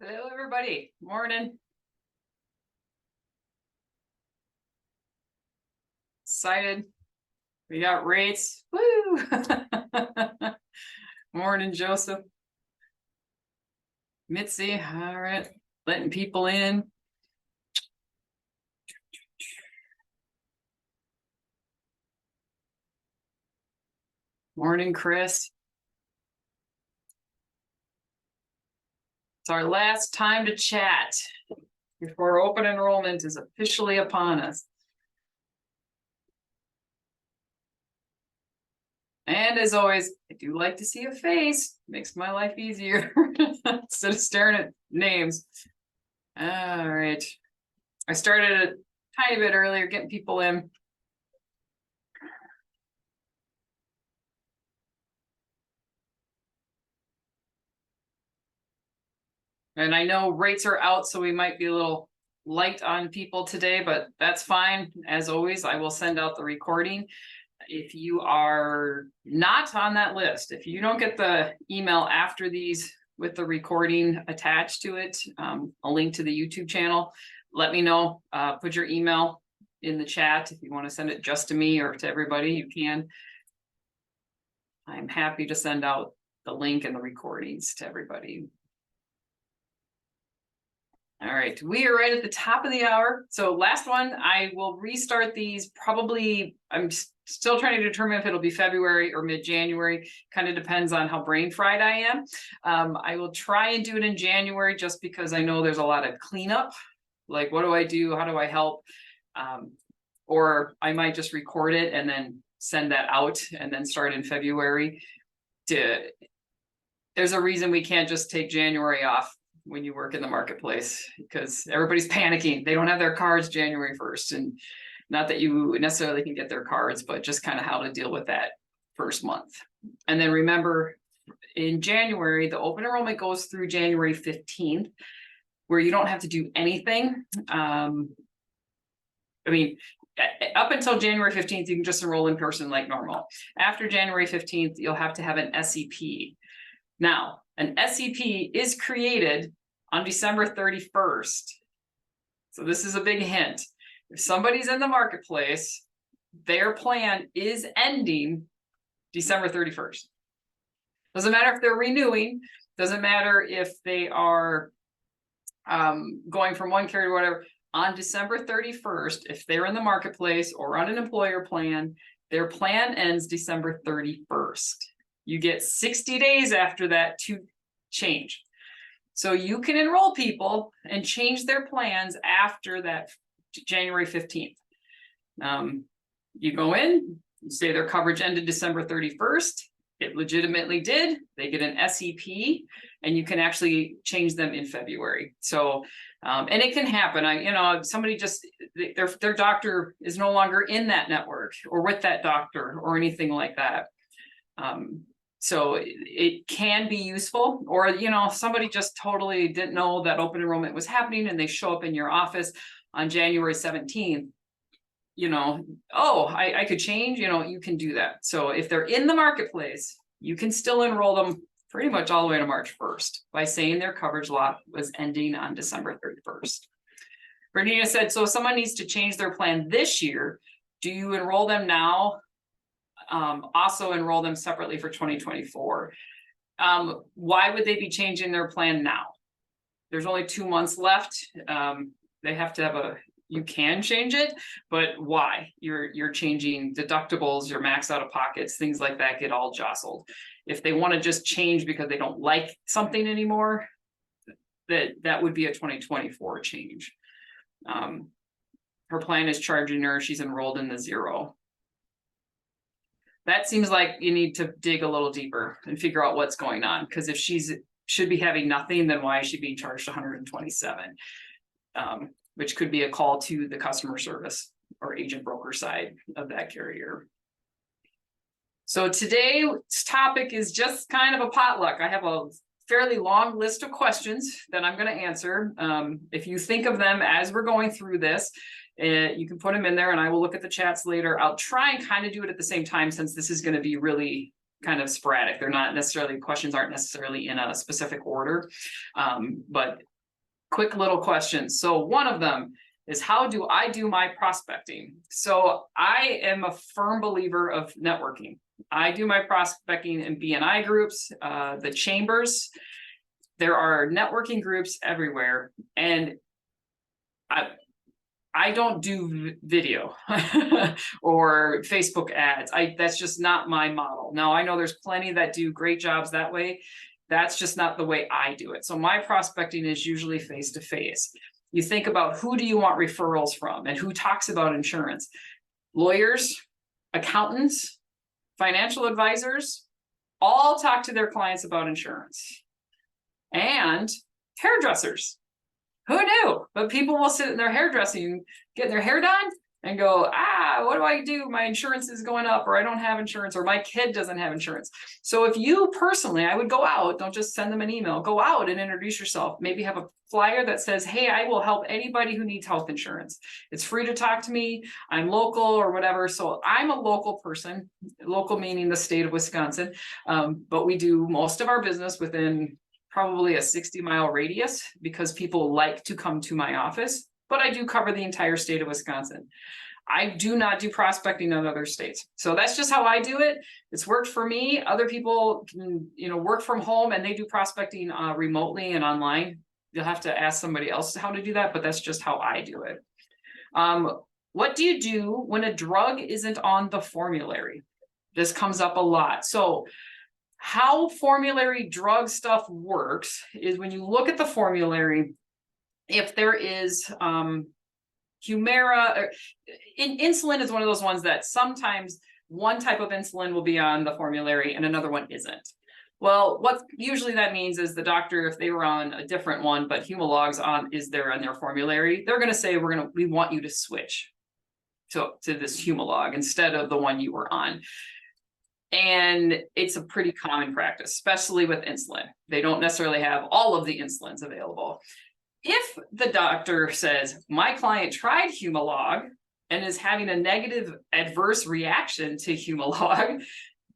Hello, everybody. Morning. Excited. We got rates. Woo! Morning, Joseph. Mitzi. All right. Letting people in. Morning, Chris. It's our last time to chat before open enrollment is officially upon us. And as always, I do like to see a face. Makes my life easier instead of staring at names. All right. I started a tiny bit earlier, getting people in. And I know rates are out, so we might be a little light on people today, but that's fine. As always, I will send out the recording. If you are not on that list, if you don't get the email after these with the recording attached to it, a link to the YouTube channel, let me know. Put your email in the chat. If you want to send it just to me or to everybody, you can. I'm happy to send out the link and the recordings to everybody. All right, we are right at the top of the hour. So last one, I will restart these probably, I'm still trying to determine if it'll be February or mid-January. Kind of depends on how brain fried I am. I will try and do it in January just because I know there's a lot of cleanup. Like, what do I do? How do I help? Or I might just record it and then send that out and then start in February. There's a reason we can't just take January off when you work in the marketplace, because everybody's panicking. They don't have their cards January 1st. And not that you necessarily can get their cards, but just kind of how to deal with that first month. And then remember, in January, the open enrollment goes through January 15th, where you don't have to do anything. I mean, up until January 15th, you can just enroll in person like normal. After January 15th, you'll have to have an SEP. Now, an SEP is created on December 31st. So this is a big hint. If somebody's in the marketplace, their plan is ending December 31st. Doesn't matter if they're renewing, doesn't matter if they are going from one carrier to whatever. On December 31st, if they're in the marketplace or on an employer plan, their plan ends December 31st. You get 60 days after that to change. So you can enroll people and change their plans after that January 15th. You go in, you say their coverage ended December 31st. It legitimately did. They get an SEP and you can actually change them in February. So, and it can happen. Somebody just, their doctor is no longer in that network or with that doctor or anything like that. So it can be useful, or, somebody just totally didn't know that open enrollment was happening and they show up in your office on January 17th, I could change, you can do that. So if they're in the marketplace, you can still enroll them pretty much all the way to March 1st by saying their coverage lot was ending on December 31st. Bernina said, so if someone needs to change their plan this year, do you enroll them now? Also enroll them separately for 2024. Why would they be changing their plan now? There's only 2 months left. They have to have you can change it, but why? You're changing deductibles, your max out of pockets, things like that get all jostled. If they want to just change because they don't like something anymore, that would be a 2024 change. Her plan is charging her, she's enrolled in the 0. That seems like you need to dig a little deeper and figure out what's going on. Because if should be having nothing, then why is she being charged 127? Which could be a call to the customer service or agent broker side of that carrier. So today's topic is just kind of a potluck. I have a fairly long list of questions that I'm going to answer. If you think of them as we're going through this, you can put them in there and I will look at the chats later. I'll try and kind of do it at the same time, since this is going to be really kind of sporadic. They're not necessarily, questions aren't necessarily in a specific order, but quick little questions. So one of them is, how do I do my prospecting? So I am a firm believer of networking. I do my prospecting in BNI groups, the chambers. There are networking groups everywhere, and I don't do video or Facebook ads. That's just not my model. Now, I know there's plenty that do great jobs that way. That's just not the way I do it. So my prospecting is usually face-to-face. You think about, who do you want referrals from and who talks about insurance? Lawyers, accountants, financial advisors, all talk to their clients about insurance. And hairdressers. Who knew? But people will sit in their hairdressing, getting their hair done, and go, what do I do? My insurance is going up, or I don't have insurance, or my kid doesn't have insurance. So if you personally, I would go out, don't just send them an email, go out and introduce yourself. Maybe have a flyer that says, hey, I will help anybody who needs health insurance. It's free to talk to me. I'm local or whatever. So I'm a local person, local meaning the state of Wisconsin. But we do most of our business within probably a 60-mile radius, because people like to come to my office, but I do cover the entire state of Wisconsin. I do not do prospecting in other states. So that's just how I do it. It's worked for me. Other people can, work from home and they do prospecting remotely and online. You'll have to ask somebody else how to do that, but that's just how I do it. What do you do when a drug isn't on the formulary? This comes up a lot. So how formulary drug stuff works is, when you look at the formulary, if there is Humira, insulin is one of those ones that sometimes one type of insulin will be on the formulary and another one isn't. Well, what usually that means is the doctor, if they were on a different one, but Humalog's is there on their formulary, they're going to say, we want you to switch to this Humalog instead of the one you were on. And it's a pretty common practice, especially with insulin. They don't necessarily have all of the insulins available. If the doctor says, my client tried Humalog and is having a negative adverse reaction to Humalog,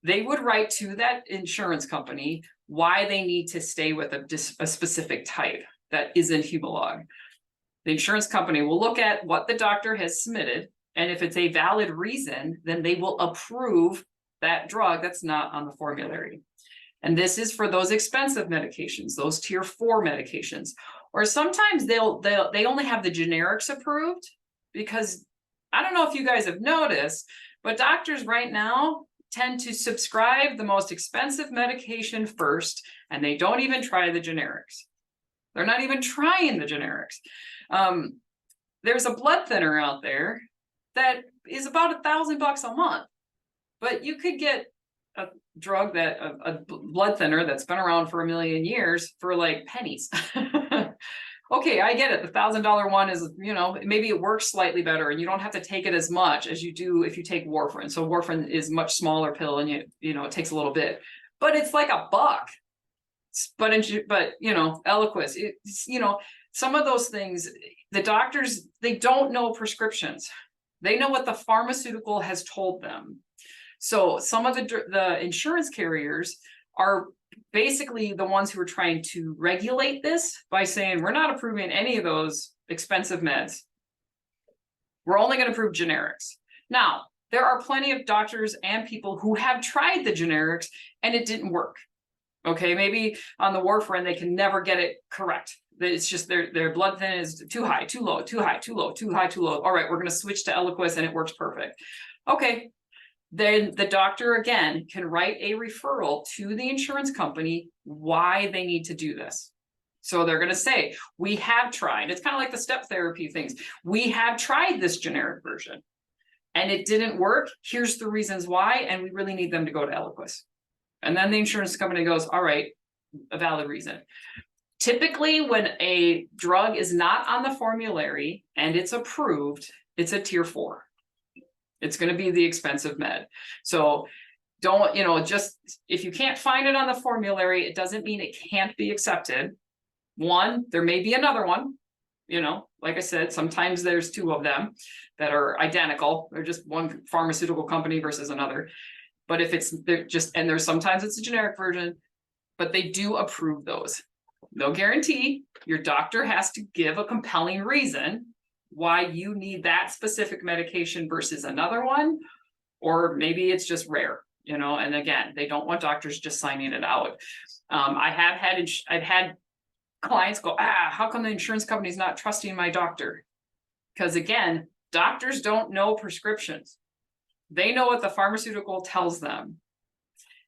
they would write to that insurance company why they need to stay with a specific type that isn't Humalog. The insurance company will look at what the doctor has submitted, and if it's a valid reason, then they will approve that drug that's not on the formulary. And this is for those expensive medications, those tier 4 medications. Or sometimes they only have the generics approved, because I don't know if you guys have noticed, but doctors right now tend to subscribe the most expensive medication first, and they don't even try the generics. They're not even trying the generics. There's a blood thinner out there that is about $1,000 a month. But you could get a drug a blood thinner that's been around for 1 million years for like pennies. Okay, I get it. The $1,000 one is, maybe it works slightly better and you don't have to take it as much as you do if you take warfarin. So warfarin is much smaller pill and it takes a little bit, but it's like $1. But Eliquis, some of those things, the doctors, they don't know prescriptions. They know what the pharmaceutical has told them. So some of the insurance carriers are basically the ones who are trying to regulate this by saying, we're not approving any of those expensive meds. We're only going to approve generics. Now, there are plenty of doctors and people who have tried the generics and it didn't work. Okay, maybe on the warfarin, they can never get it correct. It's just their blood thin is too high, too low, too high, too low, too high, too low. All right, we're going to switch to Eliquis and it works perfect. Okay. Then the doctor, again, can write a referral to the insurance company why they need to do this. So they're going to say, we have tried. It's kind of like the step therapy things. We have tried this generic version and it didn't work. Here's the reasons why, and we really need them to go to Eliquis. And then the insurance company goes, all right, a valid reason. Typically, when a drug is not on the formulary and it's approved, it's a tier 4. It's going to be the expensive med. So don't, just if you can't find it on the formulary, it doesn't mean it can't be accepted. One, there may be another one. Like I said, sometimes there's 2 of them that are identical. They're just one pharmaceutical company versus another. But if there's sometimes it's a generic version, but they do approve those. No guarantee. Your doctor has to give a compelling reason why you need that specific medication versus another one, or maybe it's just rare, you know, and again, they don't want doctors just signing it out. I've had clients go, how come the insurance company's not trusting my doctor? Because again, doctors don't know prescriptions. They know what the pharmaceutical tells them.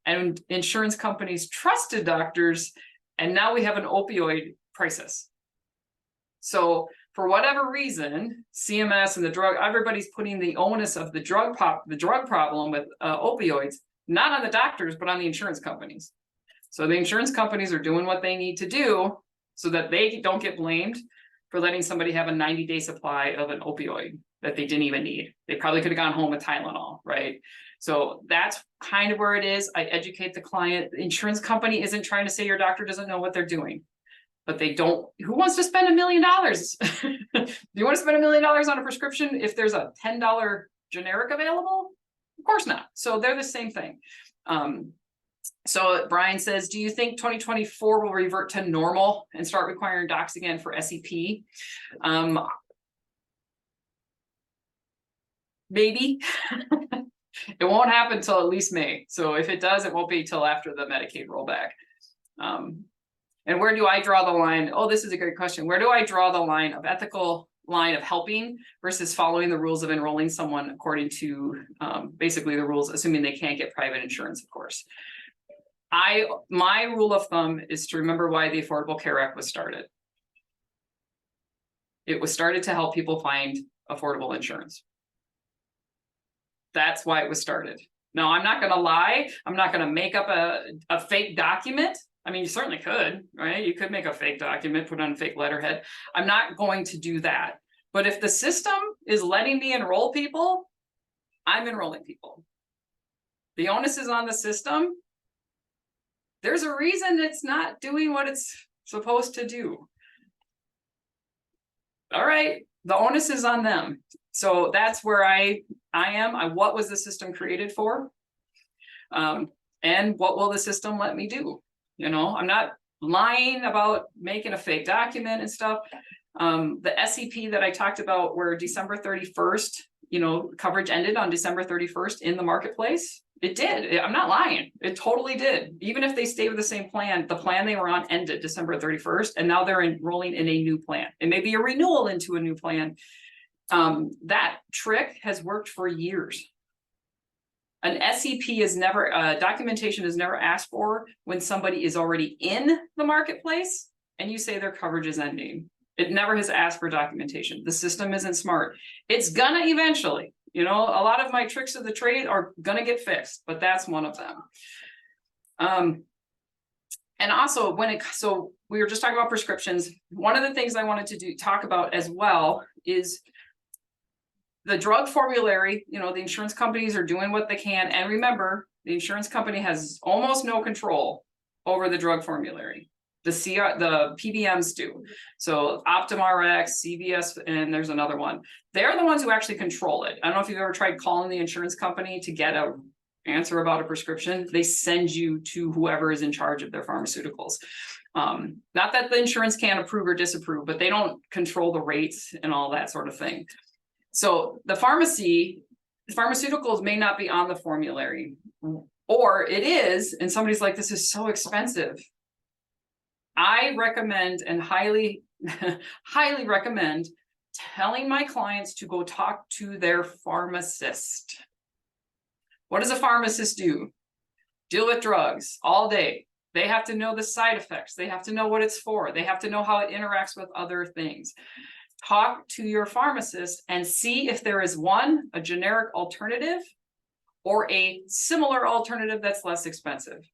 And insurance companies trusted doctors, and now we have an opioid crisis. So for whatever reason, CMS and the drug, everybody's putting the onus of the drug problem with opioids, not on the doctors, but on the insurance companies. So the insurance companies are doing what they need to do so that they don't get blamed for letting somebody have a 90-day supply of an opioid that they didn't even need. They probably could have gone home with Tylenol, right? So that's kind of where it is. I educate the client. The insurance company isn't trying to say your doctor doesn't know what they're doing, but they don't. Who wants to spend $1 million? Do you want to spend $1 million on a prescription if there's a $10 generic available? Of course not. So they're the same thing. So Brian says, do you think 2024 will revert to normal and start requiring docs again for SEP? Maybe. It won't happen until at least May. So if it does, it won't be till after the Medicaid rollback. And where do I draw the line? Oh, this is a great question. Where do I draw the line of ethical line of helping versus following the rules of enrolling someone according to basically the rules, assuming they can't get private insurance, of course. My rule of thumb is to remember why the Affordable Care Act was started. It was started to help people find affordable insurance. That's why it was started. Now, I'm not going to lie. I'm not going to make up a fake document. I mean, you certainly could, right? You could make a fake document, put on a fake letterhead. I'm not going to do that. But if the system is letting me enroll people, I'm enrolling people. The onus is on the system. There's a reason it's not doing what it's supposed to do. All right, the onus is on them. So that's where I am. What was the system created for? And what will the system let me do? You know, I'm not lying about making a fake document and stuff. The SEP that I talked about where December 31st, you know, coverage ended on December 31st in the marketplace. It did. I'm not lying. It totally did. Even if they stay with the same plan, the plan they were on ended December 31st, and now they're enrolling in a new plan. It may be a renewal into a new plan. That trick has worked for years. An SEP is never, documentation is never asked for when somebody is already in the marketplace and you say their coverage is ending. It never has asked for documentation. The system isn't smart. It's gonna eventually. You know, a lot of my tricks of the trade are gonna get fixed, but that's one of them. And also so we were just talking about prescriptions. One of the things I wanted to talk about as well is the drug formulary. You know, the insurance companies are doing what they can. And remember, the insurance company has almost no control over the drug formulary. The PBMs do. So OptumRx, CVS, and there's another one. They're the ones who actually control it. I don't know if you've ever tried calling the insurance company to get an answer about a prescription. They send you to whoever is in charge of their pharmaceuticals. Not that the insurance can't approve or disapprove, but they don't control the rates and all that sort of thing. So the pharmaceuticals may not be on the formulary, or it is, and somebody's like, this is so expensive. I recommend and highly recommend telling my clients to go talk to their pharmacist. What does a pharmacist do? Deal with drugs all day. They have to know the side effects. They have to know what it's for. They have to know how it interacts with other things. Talk to your pharmacist and see if there is a generic alternative or a similar alternative that's less expensive.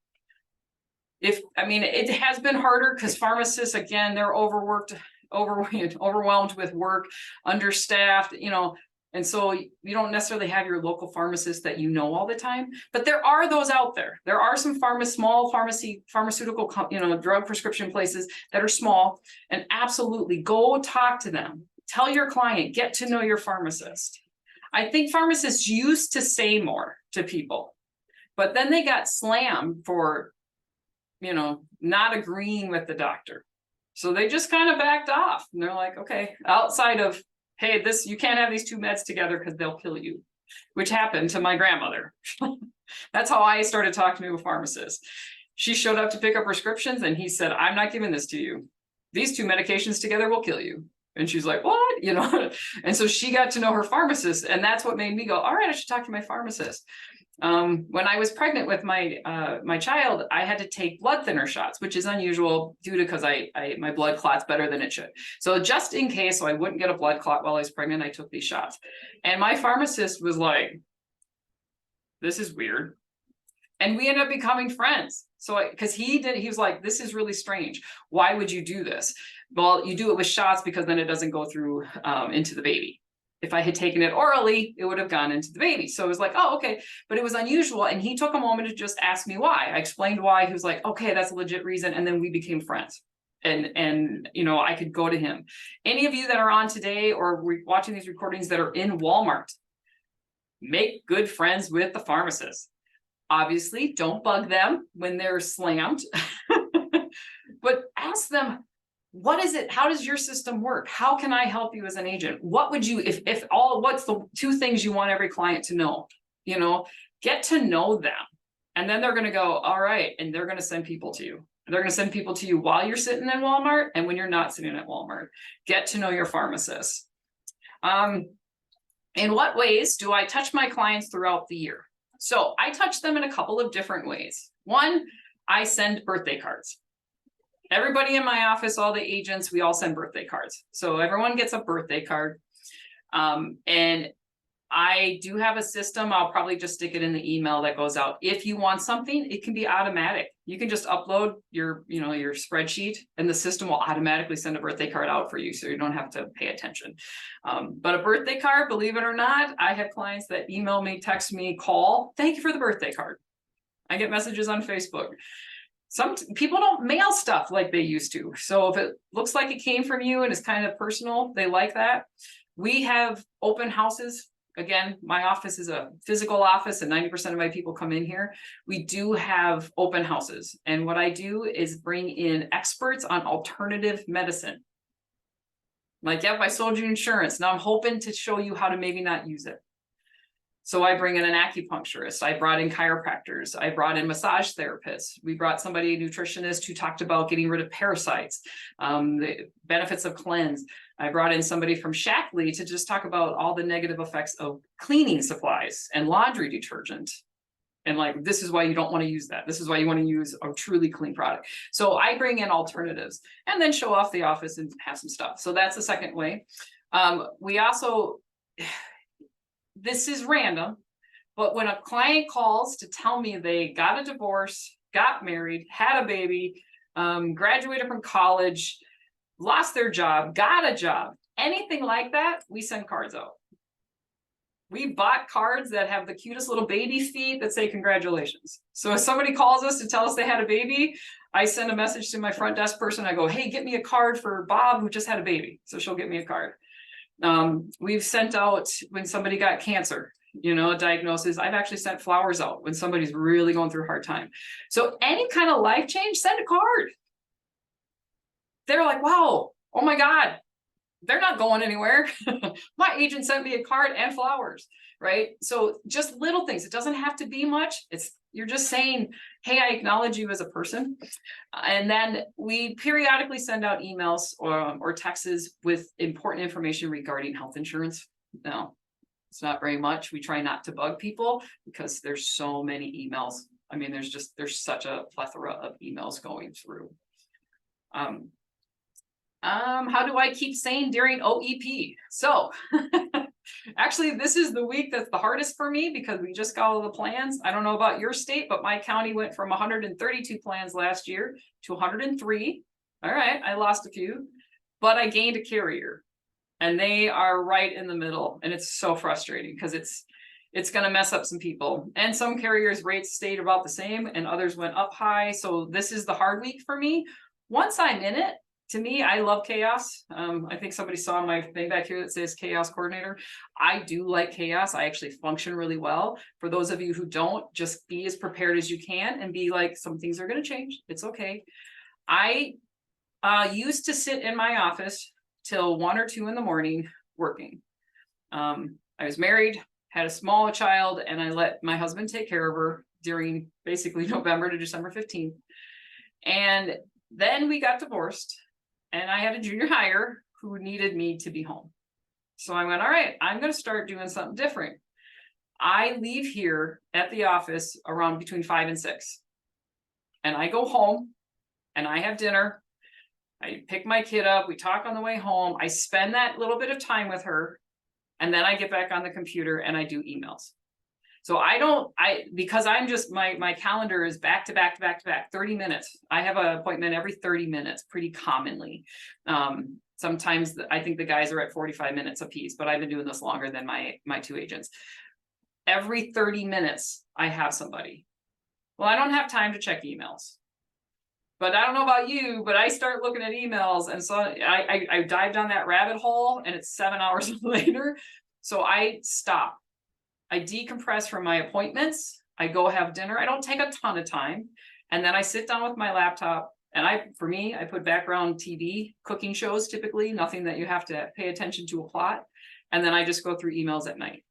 It has been harder because pharmacists, again, they're overworked, overwhelmed with work, understaffed, you know, and so you don't necessarily have your local pharmacist that you know all the time, but there are those out there. There are some small pharmaceutical, you know, drug prescription places that are small, and absolutely go talk to them. Tell your client, get to know your pharmacist. I think pharmacists used to say more to people, but then they got slammed for not agreeing with the doctor. So they just kind of backed off, and they're like, okay, outside of, hey, you can't have these two meds together because they'll kill you, which happened to my grandmother. That's how I started talking to a pharmacist. She showed up to pick up prescriptions and he said, I'm not giving this to you. These two medications together will kill you. And she's like, what? And so she got to know her pharmacist, and that's what made me go, all right, I should talk to my pharmacist. When I was pregnant with my child, I had to take blood thinner shots, which is unusual because my blood clots better than it should. So just in case, so I wouldn't get a blood clot while I was pregnant, I took these shots. And my pharmacist was like, this is weird. And we ended up becoming friends. So, because he was like, this is really strange. Why would you do this? Well, you do it with shots because then it doesn't go through into the baby. If I had taken it orally, it would have gone into the baby. So it was like, oh, okay. But it was unusual. And he took a moment to just ask me why. I explained why. He was like, okay, that's a legit reason. And then we became friends. And I could go to him. Any of you that are on today or watching these recordings that are in Walmart, make good friends with the pharmacist. Obviously, don't bug them when they're slammed, but ask them, what is it? How does your system work? How can I help you as an agent? What would you, what's the two things you want every client to know? Get to know them. And then they're going to go, all right. And they're going to send people to you. They're going to send people to you while you're sitting in Walmart and when you're not sitting at Walmart. Get to know your pharmacist. In what ways do I touch my clients throughout the year? So I touch them in a couple of different ways. One, I send birthday cards. Everybody in my office, all the agents, we all send birthday cards. So everyone gets a birthday card. And I do have a system. I'll probably just stick it in the email that goes out. If you want something, it can be automatic. You can just upload your spreadsheet and the system will automatically send a birthday card out for you. So you don't have to pay attention. But a birthday card, believe it or not, I have clients that email me, text me, call. Thank you for the birthday card. I get messages on Facebook. Some people don't mail stuff like they used to. So if it looks like it came from you and it's kind of personal, they like that. We have open houses. Again, my office is a physical office and 90% of my people come in here. We do have open houses. And what I do is bring in experts on alternative medicine. Like, yep, I sold you insurance. Now I'm hoping to show you how to maybe not use it. So I bring in an acupuncturist. I brought in chiropractors. I brought in massage therapists. We brought somebody, a nutritionist, who talked about getting rid of parasites, the benefits of cleanse. I brought in somebody from Shackley to just talk about all the negative effects of cleaning supplies and laundry detergent. And like, this is why you don't want to use that. This is why you want to use a truly clean product. So I bring in alternatives and then show off the office and have some stuff. So that's the second way. We also, this is random, but when a client calls to tell me they got a divorce, got married, had a baby, graduated from college, lost their job, got a job, anything like that, we send cards out. We bought cards that have the cutest little baby feet that say congratulations. So if somebody calls us to tell us they had a baby, I send a message to my front desk person. I go, hey, get me a card for Bob who just had a baby. So she'll get me a card. We've sent out when somebody got cancer, a diagnosis. I've actually sent flowers out when somebody's really going through a hard time. So any kind of life change, send a card. They're like, wow, oh my God, they're not going anywhere. My agent sent me a card and flowers, right? So just little things. It doesn't have to be much. You're just saying, hey, I acknowledge you as a person. And then we periodically send out emails or texts with important information regarding health insurance. No, it's not very much. We try not to bug people because there's so many emails. I mean, there's such a plethora of emails going through. How do I keep sane during OEP? So actually, this is the week that's the hardest for me because we just got all the plans. I don't know about your state, but my county went from 132 plans last year to 103. All right, I lost a few, but I gained a carrier and they are right in the middle. And it's so frustrating because it's going to mess up some people. And some carriers' rates stayed about the same and others went up high. So this is the hard week for me. Once I'm in it, to me, I love chaos. I think somebody saw my thing back here that says chaos coordinator. I do like chaos. I actually function really well. For those of you who don't, just be as prepared as you can and be like, some things are going to change. It's okay. I used to sit in my office till 1 or 2 in the morning working. I was married, had a small child, and I let my husband take care of her during basically November to December 15th. And then we got divorced. And I had a junior hire who needed me to be home. So I went, all right, I'm going to start doing something different. I leave here at the office around between 5 and 6. And I go home and I have dinner. I pick my kid up. We talk on the way home. I spend that little bit of time with her. And then I get back on the computer and I do emails. So because I'm just, my calendar is back to back to back to back, 30 minutes. I have an appointment every 30 minutes pretty commonly. Sometimes I think the guys are at 45 minutes a piece, but I've been doing this longer than my 2 agents. Every 30 minutes, I have somebody. Well, I don't have time to check emails. But I don't know about you, but I start looking at emails, and so I dive down that rabbit hole, and it's 7 hours later. So I stop. I decompress from my appointments. I go have dinner. I don't take a ton of time. And then I sit down with my laptop, and for me, I put background TV, cooking shows, typically, nothing that you have to pay attention to a plot. And then I just go through emails at night.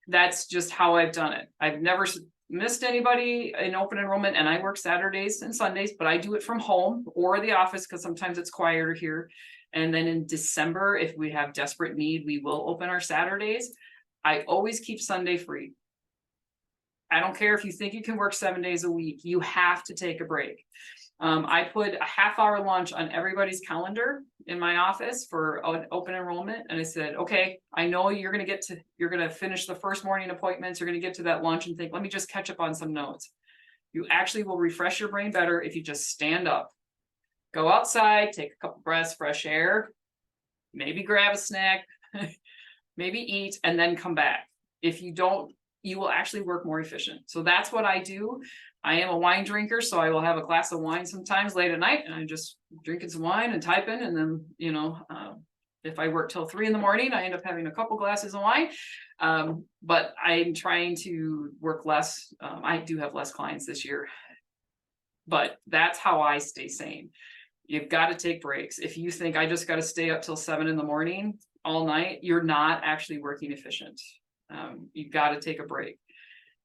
That's just how I've done it. I've never missed anybody in open enrollment, and I work Saturdays and Sundays, but I do it from home or the office because sometimes it's quieter here. And then in December, if we have desperate need, we will open our Saturdays. I always keep Sunday free. I don't care if you think you can work 7 days a week, you have to take a break. I put a half-hour lunch on everybody's calendar in my office for open enrollment. And I said, okay, I know you're going to finish the first morning appointments. You're going to get to that lunch and think, let me just catch up on some notes. You actually will refresh your brain better if you just stand up, go outside, take a couple breaths, fresh air, maybe grab a snack, maybe eat, and then come back. If you don't, you will actually work more efficient. So that's what I do. I am a wine drinker, so I will have a glass of wine sometimes late at night, and I'm just drinking some wine and typing. And then, if I work till 3 in the morning, I end up having a couple glasses of wine. But I'm trying to work less. I do have less clients this year, but that's how I stay sane. You've got to take breaks. If you think I just got to stay up till 7 in the morning all night, you're not actually working efficient. You've got to take a break.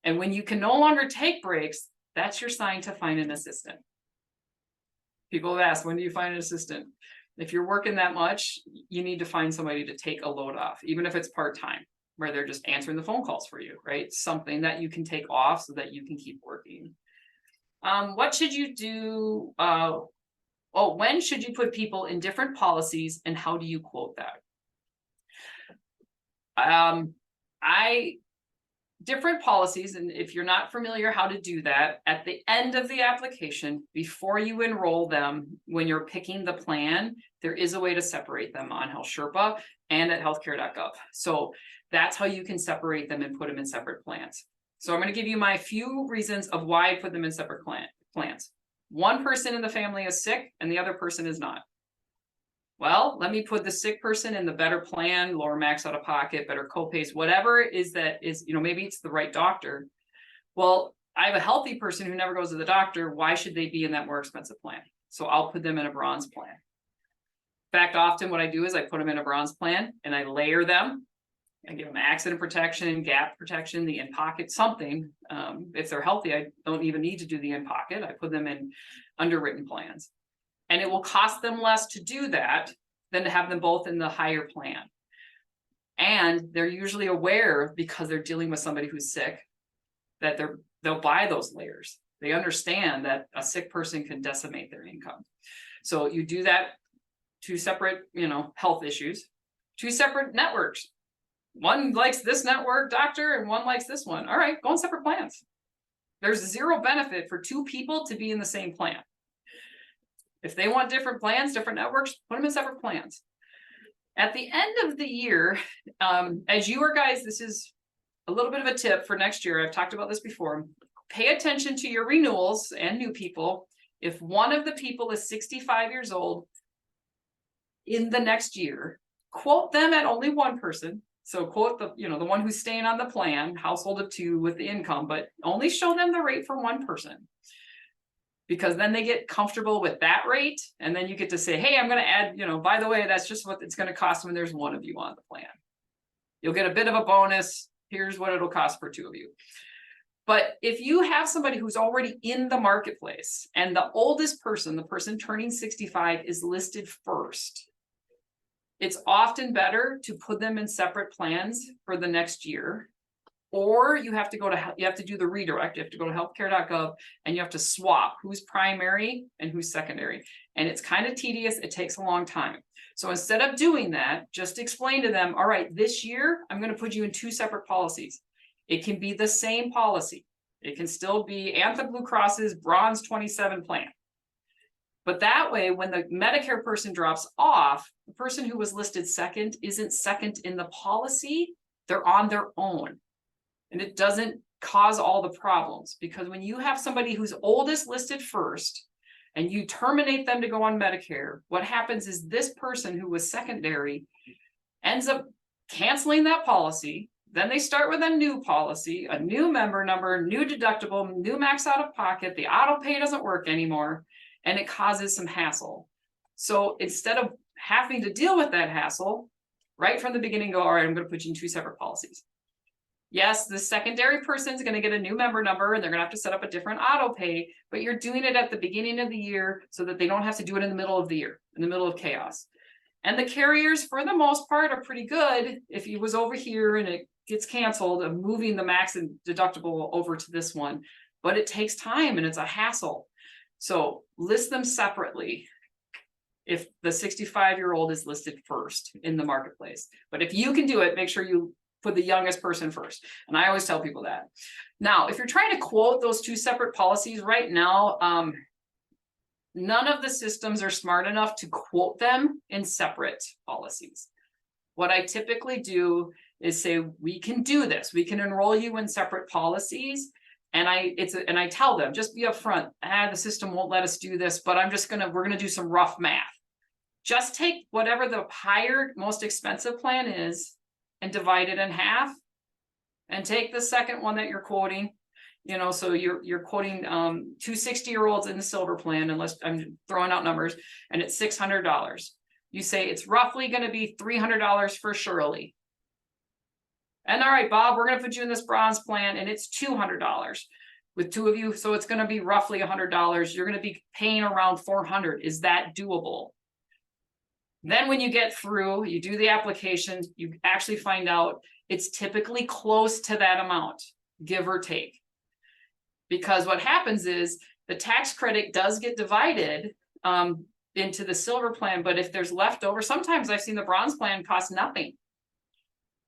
And when you can no longer take breaks, that's your sign to find an assistant. People have asked, when do you find an assistant? If you're working that much, you need to find somebody to take a load off, even if it's part-time, where they're just answering the phone calls for you, right? Something that you can take off so that you can keep working. What should you do? When should you put people in different policies, and how do you quote that? Different policies, and if you're not familiar how to do that, at the end of the application, before you enroll them, when you're picking the plan, there is a way to separate them on Health Sherpa and at healthcare.gov. So that's how you can separate them and put them in separate plans. So I'm going to give you my few reasons of why I put them in separate plans. One person in the family is sick and the other person is not. Well, let me put the sick person in the better plan, lower max out of pocket, better copays, whatever is, maybe it's the right doctor. Well, I have a healthy person who never goes to the doctor. Why should they be in that more expensive plan? So I'll put them in a bronze plan. In fact, often what I do is I put them in a bronze plan and I layer them. I give them accident protection, gap protection, the in-pocket, something. If they're healthy, I don't even need to do the in-pocket. I put them in underwritten plans. And it will cost them less to do that than to have them both in the higher plan. And they're usually aware, because they're dealing with somebody who's sick, that they'll buy those layers. They understand that a sick person can decimate their income. So you do that, 2 separate, health issues, 2 separate networks. One likes this network doctor and one likes this one. All right, go in separate plans. There's 0 benefit for 2 people to be in the same plan. If they want different plans, different networks, put them in separate plans. At the end of the year, as you guys, this is a little bit of a tip for next year. I've talked about this before. Pay attention to your renewals and new people If one of the people is 65 years old in the next year, quote them at only one person. So quote the, the one who's staying on the plan, household of 2 with the income, but only show them the rate for one person. Because then they get comfortable with that rate. And then you get to say, hey, I'm going to add, by the way, that's just what it's going to cost when there's one of you on the plan. You'll get a bit of a bonus. Here's what it'll cost for 2 of you. But if you have somebody who's already in the marketplace and the oldest person, the person turning 65, is listed first, it's often better to put them in separate plans for the next year. Or you have to do the redirect. You have to go to healthcare.gov and you have to swap who's primary and who's secondary. And it's kind of tedious. It takes a long time. So instead of doing that, just explain to them, all right, this year, I'm going to put you in 2 separate policies. It can be the same policy. It can still be Anthem Blue Cross's Bronze 27 plan. But that way, when the Medicare person drops off, the person who was listed second isn't second in the policy. They're on their own. And it doesn't cause all the problems, because when you have somebody who's oldest listed first and you terminate them to go on Medicare, what happens is this person who was secondary ends up canceling that policy. Then they start with a new policy, a new member number, new deductible, new max out of pocket. The auto pay doesn't work anymore, and it causes some hassle. So instead of having to deal with that hassle, right from the beginning, go, all right, I'm going to put you in 2 separate policies. Yes, the secondary person is going to get a new member number and they're going to have to set up a different auto pay, but you're doing it at the beginning of the year so that they don't have to do it in the middle of the year, in the middle of chaos. And the carriers, for the most part, are pretty good. If he was over here and it gets canceled, of moving the max and deductible over to this one, but it takes time and it's a hassle. So list them separately if the 65-year-old is listed first in the marketplace. But if you can do it, make sure you put the youngest person first. And I always tell people that. Now, if you're trying to quote those 2 separate policies right now, none of the systems are smart enough to quote them in separate policies. What I typically do is say, we can do this. We can enroll you in separate policies. And I tell them, just be upfront. The system won't let us do this, but we're gonna do some rough math. Just take whatever the higher, most expensive plan is and divide it in half, and take the second one that you're quoting. So you're quoting 2 60-year-olds in the silver plan, unless I'm throwing out numbers, and it's $600. You say it's roughly going to be $300 for Shirley. And all right, Bob, we're going to put you in this bronze plan and it's $200 with 2 of you. So it's going to be roughly $100. You're going to be paying around $400. Is that doable? Then when you get through, you do the application, you actually find out it's typically close to that amount, give or take. Because what happens is the tax credit does get divided into the silver plan, but if there's leftover, sometimes I've seen the bronze plan cost nothing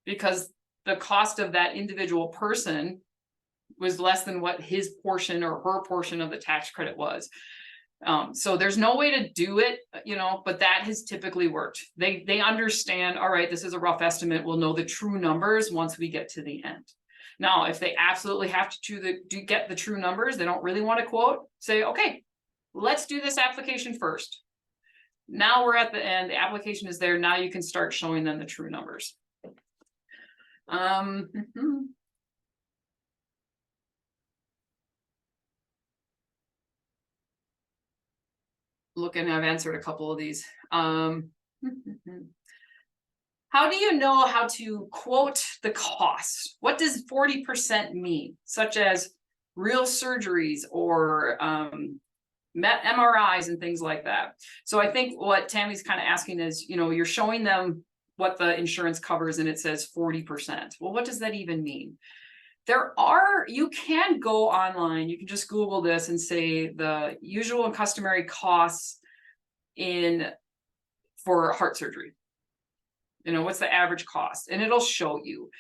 because the cost of that individual person was less than what his portion or her portion of the tax credit was. So there's no way to do it, but that has typically worked. They understand, all right, this is a rough estimate. We'll know the true numbers once we get to the end. Now, if they absolutely have to get the true numbers, they don't really want to quote, say, okay, let's do this application first. Now we're at the end, the application is there. Now you can start showing them the true numbers. Looking, I've answered a couple of these. How do you know how to quote the cost? What does 40% mean? Such as real surgeries or MRIs and things like that. So I think what Tammy's kind of asking is, you're showing them what the insurance covers and it says 40%. Well, what does that even mean? You can go online, you can just Google this and say the usual and customary costs for heart surgery. What's the average cost? And it'll show you.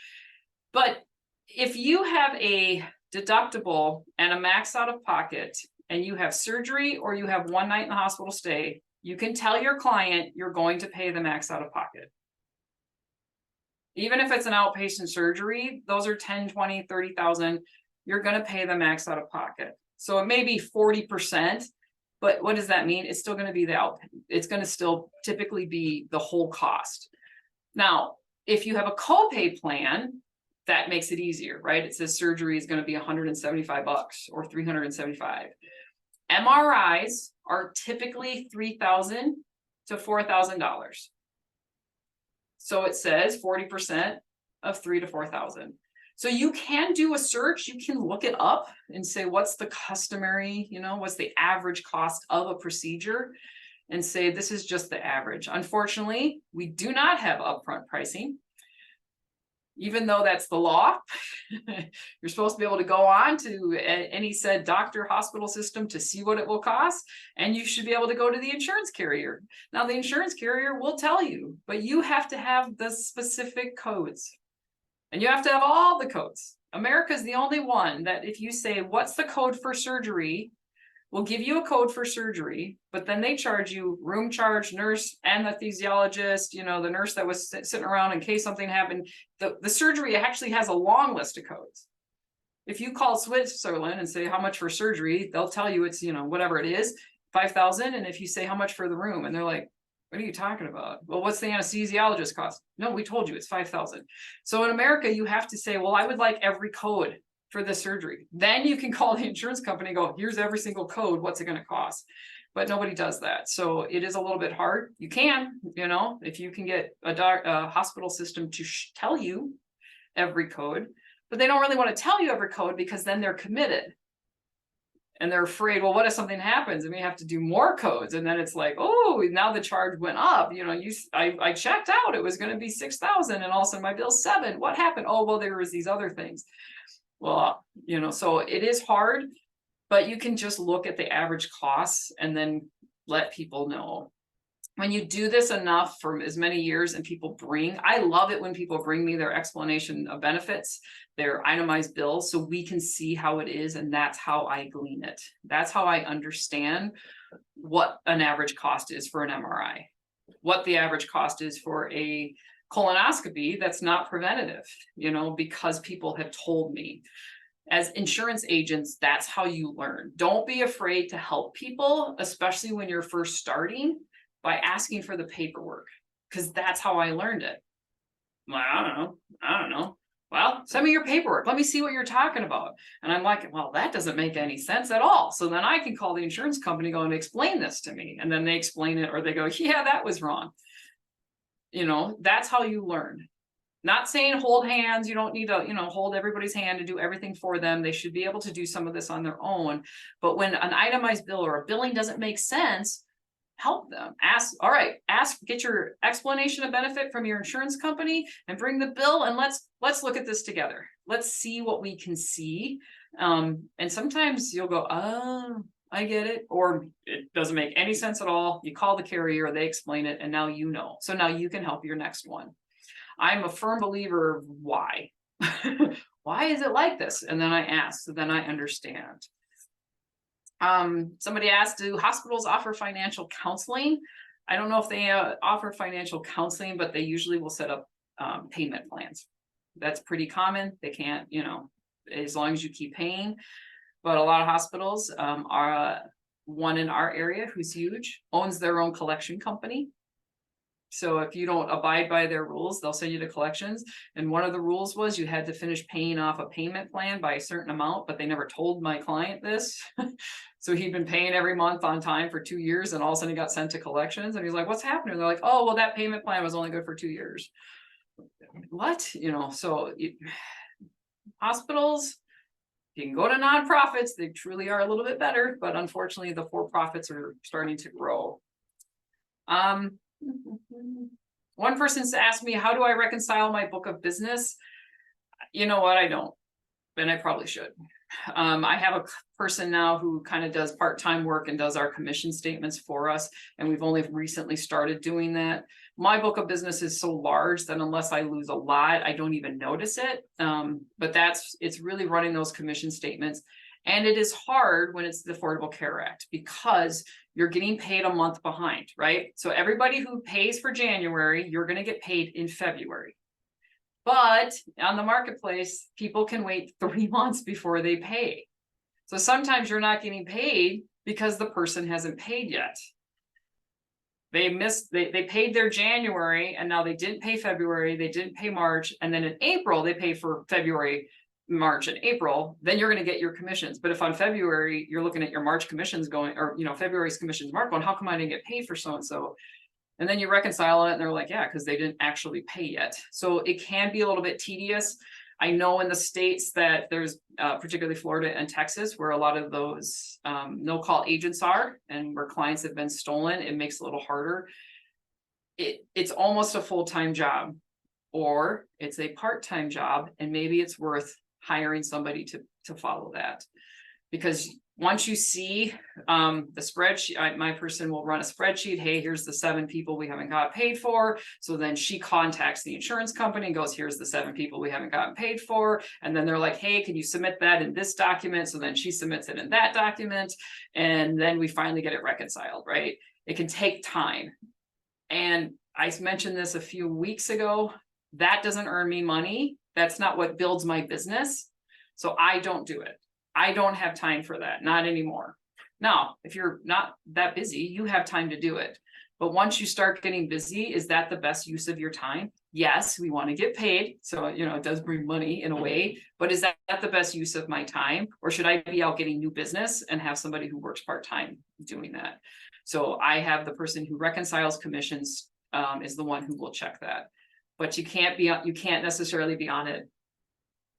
But if you have a deductible and a max out of pocket and you have surgery or you have 1 night in the hospital stay, you can tell your client you're going to pay the max out of pocket. Even if it's an outpatient surgery, those are 10, 20, 30,000, you're going to pay the max out of pocket. So it may be 40%, But what does that mean? It's still going to be it's going to still typically be the whole cost. Now, if you have a copay plan, that makes it easier, right? It says surgery is going to be $175 or $375. MRIs are typically $3,000 to $4,000. So it says 40% of $3,000 to $4,000. So you can do a search, you can look it up and say, what's the customary, what's the average cost of a procedure, and say, this is just the average. Unfortunately, we do not have upfront pricing. Even though that's the law, you're supposed to be able to go on to any said doctor hospital system to see what it will cost, and you should be able to go to the insurance carrier. Now, the insurance carrier will tell you, but you have to have the specific codes, and you have to have all the codes. America's the only one that if you say, what's the code for surgery, will give you a code for surgery, but then they charge you room charge, nurse, anesthesiologist, the nurse that was sitting around in case something happened. The surgery actually has a long list of codes. If you call Switzerland and say how much for surgery, they'll tell you it's, whatever it is, 5,000. And if you say how much for the room, and they're like, what are you talking about? Well, what's the anesthesiologist cost? No, we told you it's 5,000. So in America, you have to say, well, I would like every code for the surgery. Then you can call the insurance company and go, here's every single code, what's it going to cost? But nobody does that. So it is a little bit hard. You can, if you can get a hospital system to tell you every code, but they don't really want to tell you every code because then they're committed. And they're afraid, well, what if something happens and we have to do more codes? And then it's like, oh, now the charge went up. I checked out, it was going to be 6,000 and all of a sudden my bill's 7. What happened? Oh, well, there was these other things. Well, so it is hard, but you can just look at the average costs and then let people know. When you do this enough for as many years and I love it when people bring me their explanation of benefits, their itemized bills, so we can see how it is. And that's how I glean it. That's how I understand what an average cost is for an MRI, what the average cost is for a colonoscopy that's not preventative, because people have told me. As insurance agents, that's how you learn. Don't be afraid to help people, especially when you're first starting, by asking for the paperwork, because that's how I learned it. Well, I don't know. Well, send me your paperwork. Let me see what you're talking about. And I'm like, well, that doesn't make any sense at all. So then I can call the insurance company, go and explain this to me. And then they explain it, or they go, yeah, that was wrong. That's how you learn. Not saying hold hands. You don't need to, hold everybody's hand and do everything for them. They should be able to do some of this on their own. But when an itemized bill or a billing doesn't make sense, help them. Get your explanation of benefit from your insurance company and bring the bill, and let's look at this together. Let's see what we can see. And sometimes you'll go, oh, I get it, or it doesn't make any sense at all. You call the carrier, they explain it, and now you know. So now you can help your next one. I'm a firm believer of why. Why is it like this? And then I ask, so then I understand. Somebody asked, do hospitals offer financial counseling? I don't know if they offer financial counseling, but they usually will set up payment plans. That's pretty common. They can't, as long as you keep paying. But a lot of hospitals are one in our area who's huge, owns their own collection company. So if you don't abide by their rules, they'll send you to collections. And one of the rules was you had to finish paying off a payment plan by a certain amount, but they never told my client this. So he'd been paying every month on time for 2 years, and all of a sudden he got sent to collections, and he's like, what's happening? And they're like, oh, well, that payment plan was only good for 2 years. What? Hospitals, you can go to nonprofits. They truly are a little bit better, but unfortunately the for-profits are starting to grow. One person's asked me, how do I reconcile my book of business? You know what? I don't, and I probably should. I have a person now who kind of does part-time work and does our commission statements for us, and we've only recently started doing that. My book of business is so large that unless I lose a lot, I don't even notice it. But it's really running those commission statements. And it is hard when it's the Affordable Care Act because you're getting paid a month behind, right? So everybody who pays for January, you're going to get paid in February. But on the marketplace, people can wait 3 months before they pay. So sometimes you're not getting paid because the person hasn't paid yet. They paid their January, and now they didn't pay February, they didn't pay March, and then in April they pay for February, March, and April. Then you're going to get your commissions. But if on February you're looking at your March commissions going, or February's commissions mark going, how come I didn't get paid for so and so? And then you reconcile it, and they're like, yeah, because they didn't actually pay yet. So it can be a little bit tedious. I know in the states that there's particularly Florida and Texas, where a lot of those no-call agents are, and where clients have been stolen, it makes it a little harder. It's almost a full-time job, or it's a part-time job, and maybe it's worth hiring somebody to follow that. Because once you see the spreadsheet, my person will run a spreadsheet. Hey, here's the 7 people we haven't got paid for. So then she contacts the insurance company and goes, here's the 7 people we haven't gotten paid for. And then they're like, hey, can you submit that in this document? So then she submits it in that document. And then we finally get it reconciled, right? It can take time. And I mentioned this a few weeks ago. That doesn't earn me money. That's not what builds my business. So I don't do it. I don't have time for that, not anymore. Now, if you're not that busy, you have time to do it. But once you start getting busy, is that the best use of your time? Yes, we want to get paid. So, it does bring money in a way, but is that the best use of my time? Or should I be out getting new business and have somebody who works part-time doing that? So I have the person who reconciles commissions is the one who will check that. But you can't necessarily be on it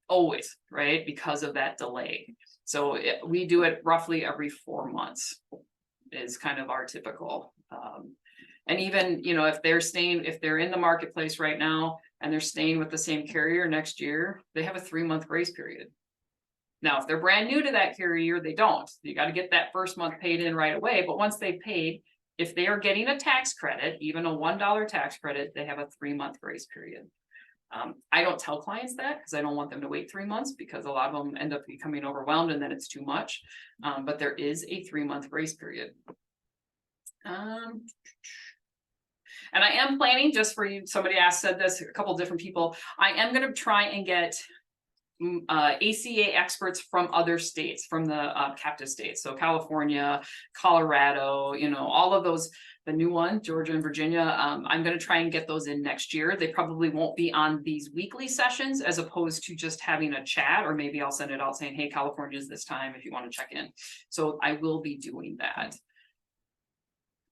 always, right? Because of that delay. So we do it roughly every 4 months is kind of our typical. And even, if they're in the marketplace right now and they're staying with the same carrier next year, they have a 3-month grace period. Now, if they're brand new to that carrier, they don't. You got to get that first month paid in right away. But once they paid, if they are getting a tax credit, even a $1 tax credit, they have a 3-month grace period. I don't tell clients that because I don't want them to wait 3 months, because a lot of them end up becoming overwhelmed and then it's too much. But there is a 3-month grace period. And I am planning, just for you, somebody said this, a couple different people, I am going to try and get ACA experts from other states, from the captive states. So California, Colorado, all of those, the new one, Georgia and Virginia. I'm going to try and get those in next year. They probably won't be on these weekly sessions, as opposed to just having a chat, or maybe I'll send it out saying, hey, California is this time if you want to check in. So I will be doing that.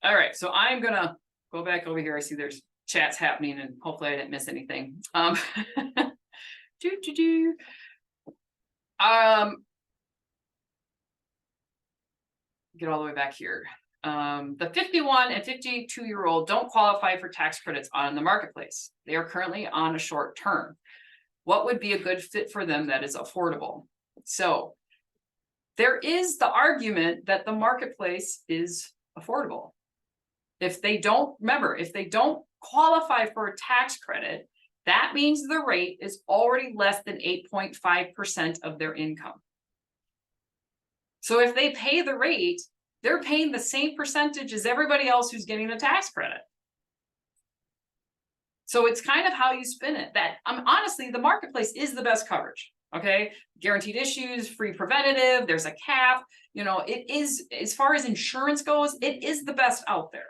All right, so I'm going to go back over here. I see there's chats happening, and hopefully I didn't miss anything. Get all the way back here. The 51 and 52-year-old don't qualify for tax credits on the marketplace. They are currently on a short term. What would be a good fit for them that is affordable? So there is the argument that the marketplace is affordable. If they don't qualify for a tax credit, that means the rate is already less than 8.5% of their income. So if they pay the rate, they're paying the same percentage as everybody else who's getting a tax credit. So it's kind of how you spin it. That honestly, the marketplace is the best coverage. Okay, guaranteed issues, free preventative, there's a cap. It is, as far as insurance goes, it is the best out there.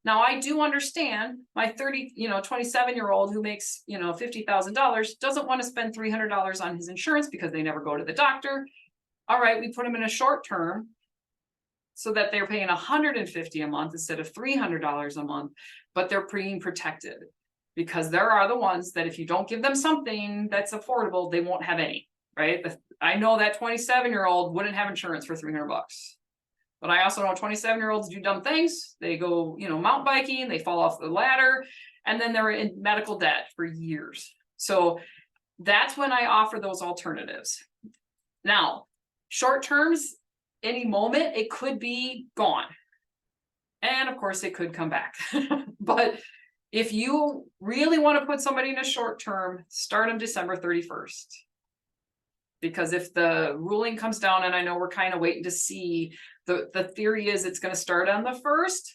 Now, I do understand my 27-year-old who makes, $50,000 doesn't want to spend $300 on his insurance because they never go to the doctor. All right, we put them in a short term so that they're paying $150 a month instead of $300 a month, but they're being protected, because there are the ones that if you don't give them something that's affordable, they won't have any, right? I know that 27-year-old wouldn't have insurance for $300. But I also know 27-year-olds do dumb things. They go, mountain biking, they fall off the ladder, and then they're in medical debt for years. So that's when I offer those alternatives. Now, short terms, any moment, it could be gone. And of course, it could come back. But if you really want to put somebody in a short term, start on December 31st. Because if the ruling comes down, and I know we're kind of waiting to see, the theory is it's going to start on the 1st.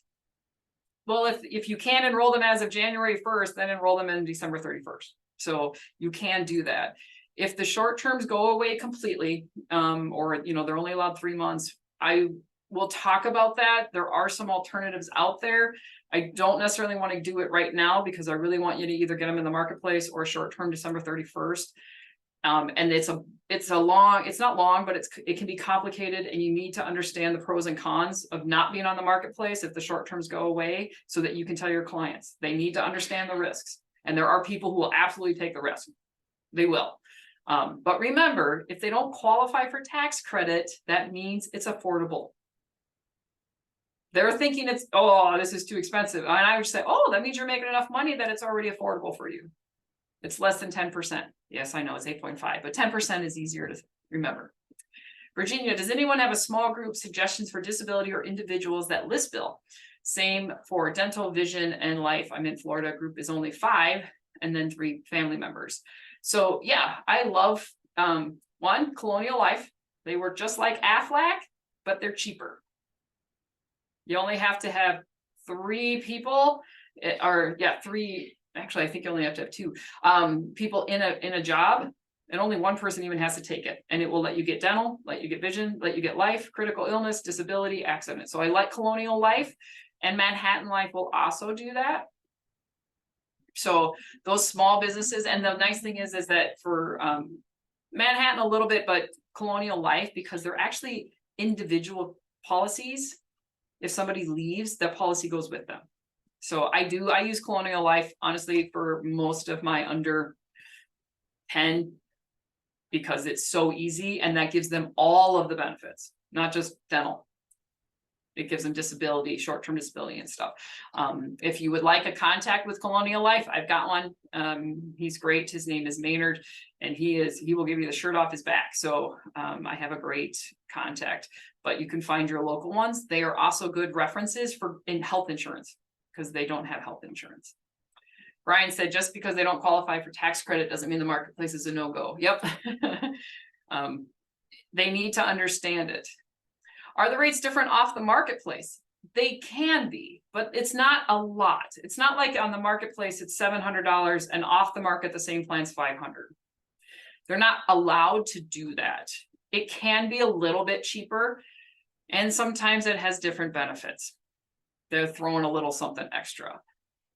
Well, if you can enroll them as of January 1st, then enroll them in December 31st. So you can do that. If the short terms go away completely, or they're only allowed 3 months, I we'll talk about that. There are some alternatives out there. I don't necessarily want to do it right now because I really want you to either get them in the marketplace or short-term December 31st. And it's not long, but it can be complicated, and you need to understand the pros and cons of not being on the marketplace if the short terms go away, so that you can tell your clients. They need to understand the risks, and there are people who will absolutely take the risk. They will. But remember, if they don't qualify for tax credit, that means it's affordable. They're thinking it's, oh, this is too expensive. And I would say, oh, that means you're making enough money that it's already affordable for you. It's less than 10%. Yes, I know it's 8.5, but 10% is easier to remember. Virginia, does anyone have a small group suggestions for disability or individuals that list bill? Same for dental, vision, and life. I'm in Florida. Group is only 5, and then 3 family members. So yeah, I love one, Colonial Life. They work just like Aflac, but they're cheaper. You only have to have 3 people, or yeah, 3. Actually, I think you only have to have 2 people in a job, and only 1 person even has to take it. And it will let you get dental, let you get vision, let you get life, critical illness, disability, accident. So I like Colonial Life, and Manhattan Life will also do that. So those small businesses, and the nice thing is that for Manhattan a little bit, but Colonial Life, because they're actually individual policies. If somebody leaves, that policy goes with them. So I use Colonial Life, honestly, for most of my under 10, because it's so easy, and that gives them all of the benefits, not just dental. It gives them disability, short-term disability and stuff. If you would like a contact with Colonial Life, I've got one. He's great. His name is Maynard, and he will give you the shirt off his back. So I have a great contact, but you can find your local ones. They are also good references in health insurance, because they don't have health insurance. Brian said, just because they don't qualify for tax credit doesn't mean the marketplace is a no-go. Yep. They need to understand it. Are the rates different off the marketplace? They can be, but it's not a lot. It's not like on the marketplace, it's $700, and off the market, the same plan's $500. They're not allowed to do that. It can be a little bit cheaper, and sometimes it has different benefits. They're throwing a little something extra.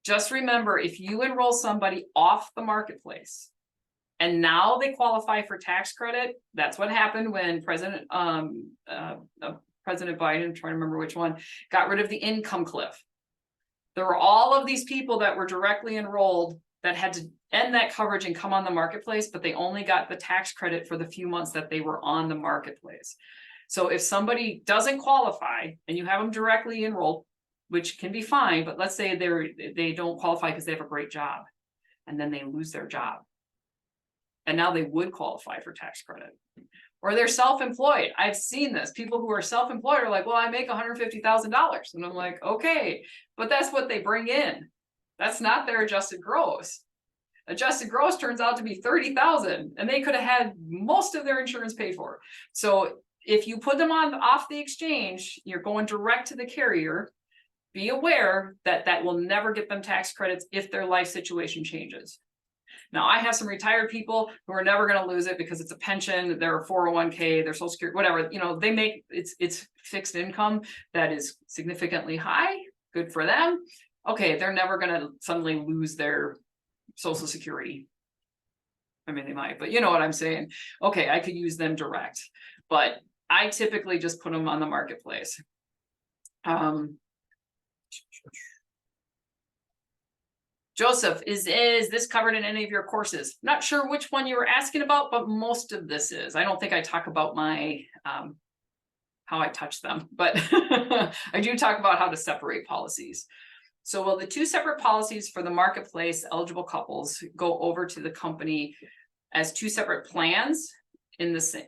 Just remember, if you enroll somebody off the marketplace and now they qualify for tax credit, that's what happened when President Biden, I'm trying to remember which one, got rid of the income cliff. There were all of these people that were directly enrolled that had to end that coverage and come on the marketplace, but they only got the tax credit for the few months that they were on the marketplace. So if somebody doesn't qualify and you have them directly enrolled, which can be fine, but let's say they don't qualify because they have a great job, and then they lose their job, and now they would qualify for tax credit. Or they're self-employed. I've seen this. People who are self-employed are like, well, I make $150,000. And I'm like, okay, but that's what they bring in. That's not their adjusted gross. Adjusted gross turns out to be $30,000, and they could have had most of their insurance paid for. So if you put them off the exchange, you're going direct to the carrier. Be aware that that will never get them tax credits if their life situation changes. Now, I have some retired people who are never going to lose it because it's a pension, their 401k, their social security, whatever, they make it's fixed income that is significantly high, good for them. Okay, they're never going to suddenly lose their social security. I mean, they might, but you know what I'm saying. Okay, I could use them direct, but I typically just put them on the marketplace. Joseph, is this covered in any of your courses? Not sure which one you were asking about, but most of this is. I don't think I talk about my how I touch them, but I do talk about how to separate policies. So will the 2 separate policies for the marketplace eligible couples go over to the company as 2 separate plans in the same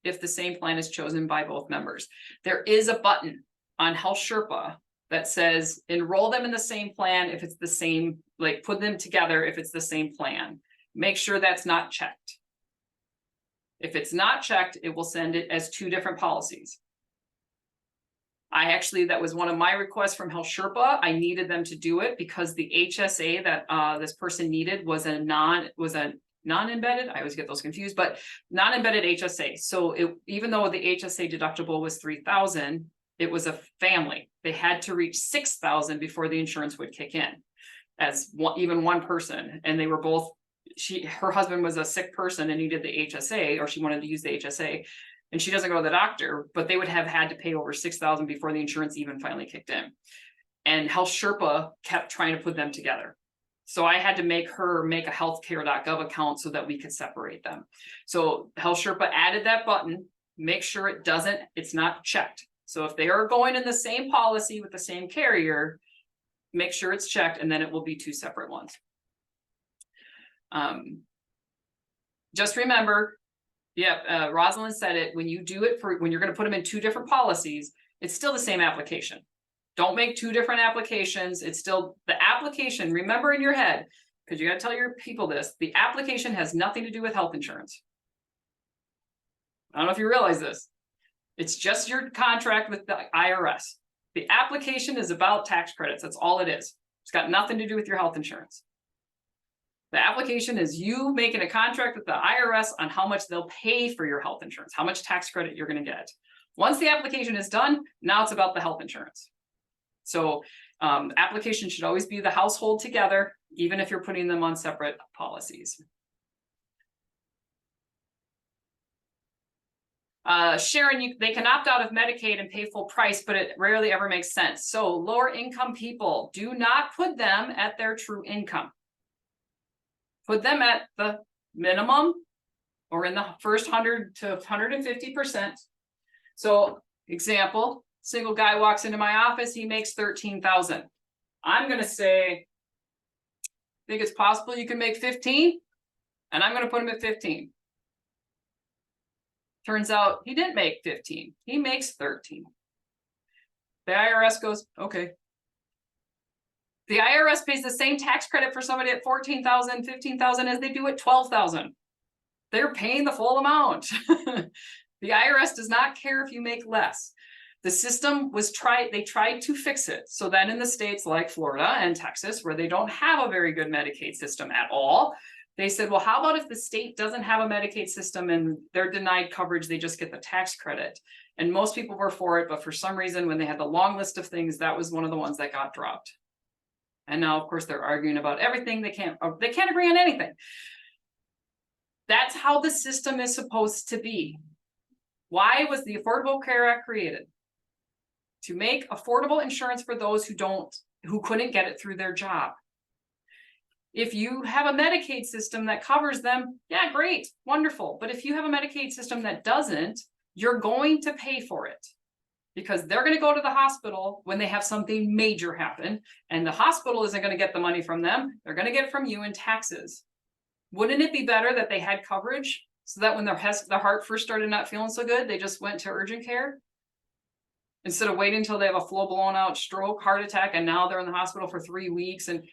if the same plan is chosen by both members? There is a button on Health Sherpa that says enroll them in the same plan if it's the same, like put them together if it's the same plan. Make sure that's not checked. If it's not checked, it will send it as 2 different policies. That was one of my requests from Health Sherpa. I needed them to do it because the HSA that this person needed was a non-embedded, I always get those confused, but non-embedded HSA. So even though the HSA deductible was $3,000, it was a family. They had to reach $6,000 before the insurance would kick in as even one person. And they were both, her husband was a sick person and needed the HSA, or she wanted to use the HSA, and she doesn't go to the doctor, but they would have had to pay over $6,000 before the insurance even finally kicked in. And Health Sherpa kept trying to put them together. So I had to make her make a healthcare.gov account so that we could separate them. So Health Sherpa added that button, make sure it's not checked. So if they are going in the same policy with the same carrier, make sure it's checked, and then it will be two separate ones. Just remember, Rosalind said it, when you do it when you're going to put them in two different policies, it's still the same application. Don't make two different applications. It's still the application. Remember in your head, because you got to tell your people this, the application has nothing to do with health insurance. I don't know if you realize this. It's just your contract with the IRS. The application is about tax credits. That's all it is. It's got nothing to do with your health insurance. The application is you making a contract with the IRS on how much they'll pay for your health insurance, how much tax credit you're going to get. Once the application is done, now it's about the health insurance. So application should always be the household together, even if you're putting them on separate policies. Sharon, they can opt out of Medicaid and pay full price, but it rarely ever makes sense. So lower income people, do not put them at their true income. Put them at the minimum or in the first 100 to 150%. So example, single guy walks into my office, he makes $13,000. I'm going to say, think it's possible you can make 15, and I'm going to put him at 15. Turns out he didn't make 15. He makes 13. The IRS goes, okay. The IRS pays the same tax credit for somebody at $14,000, $15,000 as they do at $12,000. They're paying the full amount. The IRS does not care if you make less. The system was they tried to fix it. So then in the states like Florida and Texas, where they don't have a very good Medicaid system at all, they said, well, how about if the state doesn't have a Medicaid system and they're denied coverage, they just get the tax credit? And most people were for it, but for some reason, when they had the long list of things, that was one of the ones that got dropped. And now, of course, they're arguing about everything. They can't agree on anything. That's how the system is supposed to be. Why was the Affordable Care Act created? To make affordable insurance for those who couldn't get it through their job. If you have a Medicaid system that covers them, yeah, great, wonderful. But if you have a Medicaid system that doesn't, you're going to pay for it, because they're going to go to the hospital when they have something major happen, and the hospital isn't going to get the money from them. They're going to get it from you in taxes. Wouldn't it be better that they had coverage so that when their heart first started not feeling so good, they just went to urgent care? Instead of waiting until they have a full blown out stroke, heart attack, and now they're in the hospital for 3 weeks. And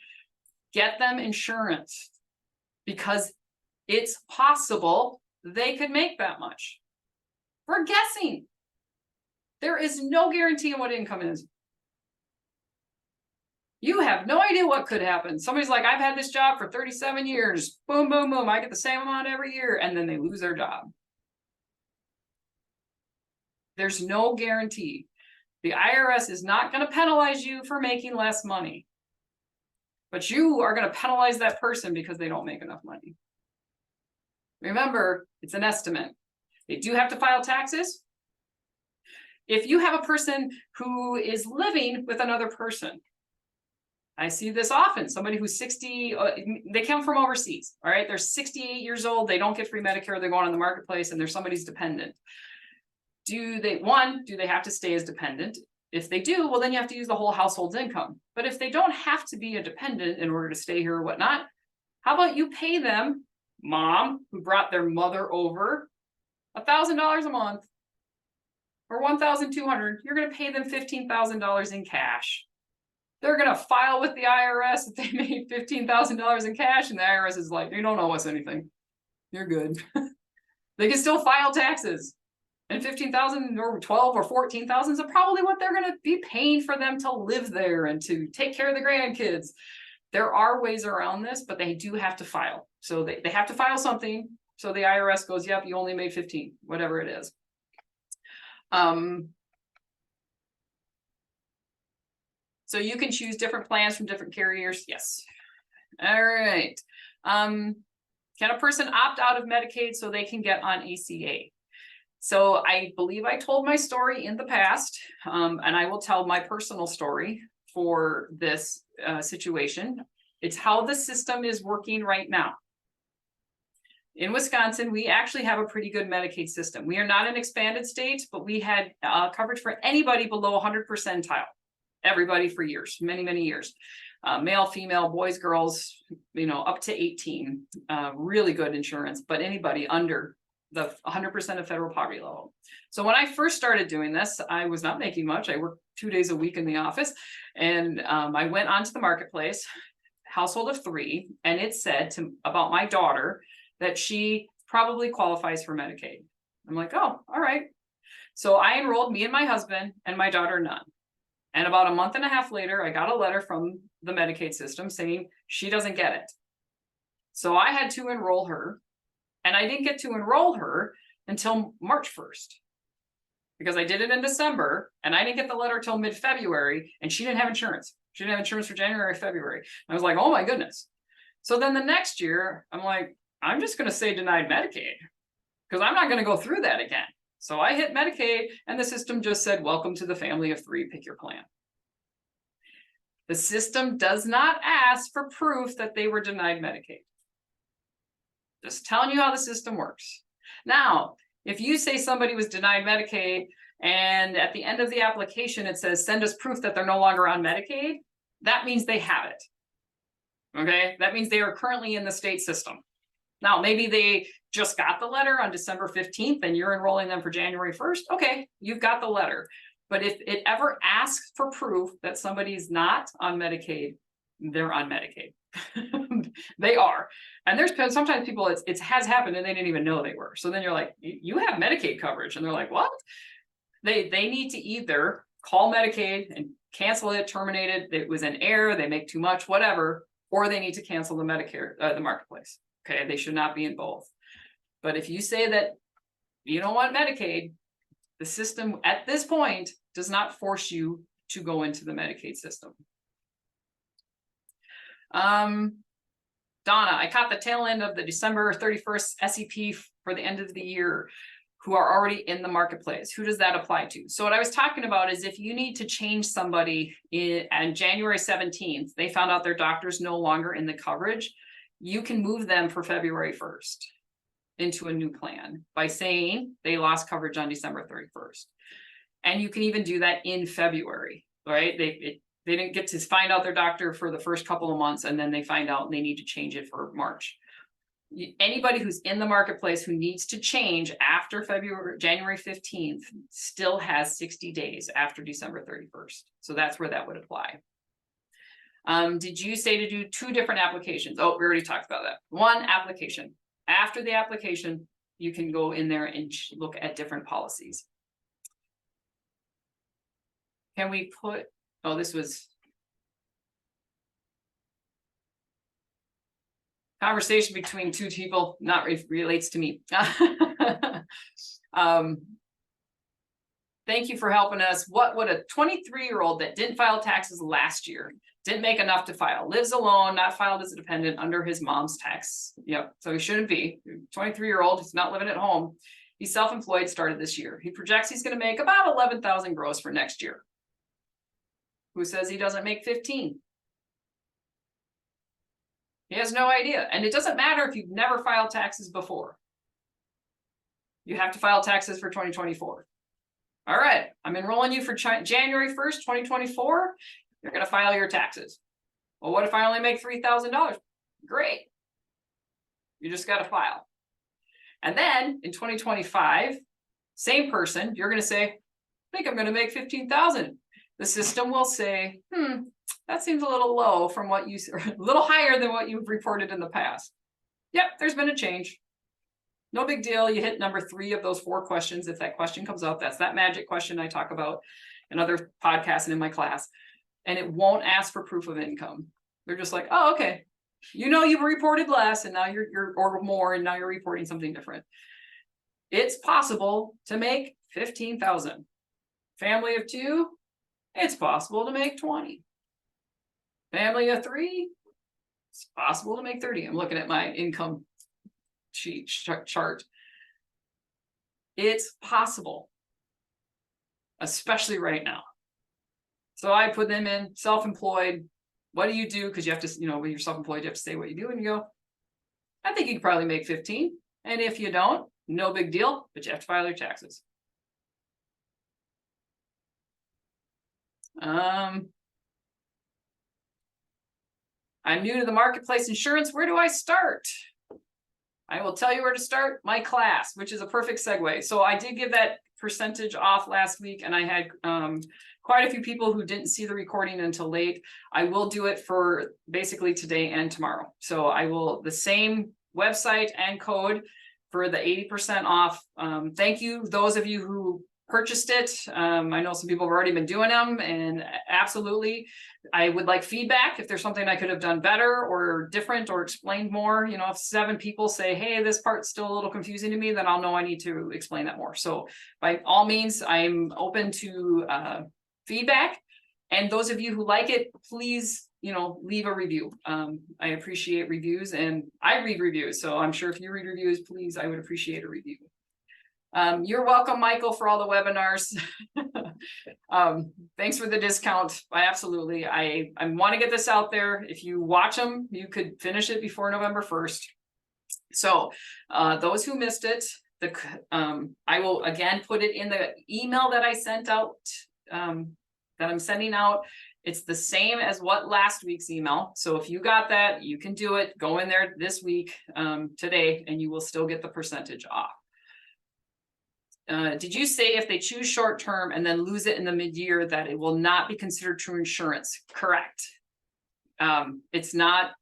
get them insurance, because it's possible they could make that much. We're guessing. There is no guarantee on what income is. You have no idea what could happen. Somebody's like, I've had this job for 37 years. Boom, boom, boom. I get the same amount every year. And then they lose their job. There's no guarantee. The IRS is not going to penalize you for making less money. But you are going to penalize that person because they don't make enough money. Remember, it's an estimate. They do have to file taxes. If you have a person who is living with another person, I see this often, somebody who's 60, they come from overseas, all right? They're 68 years old, they don't get free Medicare, they're going on the marketplace, and they're somebody's dependent. Do they have to stay as dependent? If they do, well, then you have to use the whole household's income. But if they don't have to be a dependent in order to stay here or whatnot, how about you pay them, mom, who brought their mother over, $1,000 a month or $1,200, you're going to pay them $15,000 in cash. They're going to file with the IRS if they made $15,000 in cash, and the IRS is like, you don't owe us anything. You're good. They can still file taxes. And $15,000 or $12,000 or $14,000 is probably what they're going to be paying for them to live there and to take care of the grandkids. There are ways around this, but they do have to file. So they have to file something. So the IRS goes, yep, you only made 15, whatever it is. So you can choose different plans from different carriers. Yes. All right. Can a person opt out of Medicaid so they can get on ACA? So I believe I told my story in the past, and I will tell my personal story for this situation. It's how the system is working right now. In Wisconsin, we actually have a pretty good Medicaid system. We are not an expanded state, but we had coverage for anybody below 100 percentile, everybody for years, many, many years. Male, female, boys, girls, up to 18, really good insurance, but anybody under the 100% of federal poverty level. So when I first started doing this, I was not making much. I worked 2 days a week in the office, and I went onto the marketplace, household of 3, and it said about my daughter that she probably qualifies for Medicaid. I'm like, oh, all right. So I enrolled me and my husband and my daughter none. And about a month and a half later, I got a letter from the Medicaid system saying she doesn't get it. So I had to enroll her, and I didn't get to enroll her until March 1st. Because I did it in December, and I didn't get the letter till mid-February, and she didn't have insurance. She didn't have insurance for January, February. I was like, oh my goodness. So then the next year, I'm like, I'm just going to say denied Medicaid, because I'm not going to go through that again. So I hit Medicaid, and the system just said, welcome to the family of 3, pick your plan. The system does not ask for proof that they were denied Medicaid. Just telling you how the system works. Now, if you say somebody was denied Medicaid, and at the end of the application, it says, send us proof that they're no longer on Medicaid, that means they have it. Okay, that means they are currently in the state system. Now, maybe they just got the letter on December 15th and you're enrolling them for January 1st. Okay, you've got the letter. But if it ever asks for proof that somebody's not on Medicaid, they're on Medicaid. They are. And there's been sometimes people, it has happened and they didn't even know they were. So then you're like, you have Medicaid coverage. And they're like, what? They need to either call Medicaid and cancel it, terminate it. It was an error, they make too much, whatever, or they need to cancel the Medicare, the marketplace. Okay, they should not be in both. But if you say that you don't want Medicaid, the system at this point does not force you to go into the Medicaid system. Donna, I caught the tail end of the December 31st SEP for the end of the year who are already in the marketplace. Who does that apply to? So what I was talking about is if you need to change somebody on January 17th, they found out their doctor's no longer in the coverage, you can move them for February 1st into a new plan by saying they lost coverage on December 31st. And you can even do that in February, right? They didn't get to find out their doctor for the first couple of months, and then they find out they need to change it for March. Anybody who's in the marketplace who needs to change after January 15th still has 60 days after December 31st. So that's where that would apply. Did you say to do 2 different applications? Oh, we already talked about that. 1 application. After the application, you can go in there and look at different policies. Can we put, oh, this was conversation between 2 people, not relates to me. Thank you for helping us. What would a 23-year-old that didn't file taxes last year, didn't make enough to file, lives alone, not filed as a dependent under his mom's tax? Yep, so he shouldn't be. 23-year-old, he's not living at home. He's self-employed, started this year. He projects he's going to make about 11,000 gross for next year. Who says he doesn't make 15? He has no idea. And it doesn't matter if you've never filed taxes before. You have to file taxes for 2024. All right, I'm enrolling you for January 1st, 2024. You're going to file your taxes. Well, what if I only make $3,000? Great. You just got to file. And then in 2025, same person, you're going to say, I think I'm going to make 15,000. The system will say, that seems a little low from what you, or a little higher than what you've reported in the past. Yep, there's been a change. No big deal. You hit number 3 of those 4 questions. If that question comes up, that's that magic question I talk about in other podcasts and in my class. And it won't ask for proof of income. They're just like, oh, okay. You know, you've reported less and now you're or more, and now you're reporting something different. It's possible to make 15,000. Family of 2, it's possible to make 20. Family of 3, it's possible to make 30. I'm looking at my income sheet chart. It's possible, especially right now. So I put them in self-employed. What do you do? Because you have to, you know, when you're self-employed, you have to say what you do, and you go, I think you could probably make 15. And if you don't, no big deal, but you have to file your taxes. I'm new to the marketplace insurance. Where do I start? I will tell you where to start. My class, which is a perfect segue. So I did give that percentage off last week, and I had quite a few people who didn't see the recording until late. I will do it for basically today and tomorrow. So I will, the same website and code for the 80% off. Thank you, those of you who purchased it. I know some people have already been doing them, and absolutely, I would like feedback if there's something I could have done better or different or explained more. You know, if 7 people say, hey, this part's still a little confusing to me, then I'll know I need to explain that more. So by all means, I'm open to feedback. And those of you who like it, please, you know, leave a review. I appreciate reviews, and I read reviews. So I'm sure if you read reviews, please, I would appreciate a review. You're welcome, Michael, for all the webinars. Thanks for the discount. Absolutely. I want to get this out there. If you watch them, you could finish it before November 1st. So those who missed it, I will again put it in the email that I sent out, that I'm sending out. It's the same as what last week's email. So if you got that, you can do it. Go in there this week, today, and you will still get the percentage off. Did you say if they choose short term and then lose it in the mid-year that it will not be considered true insurance? Correct. It's not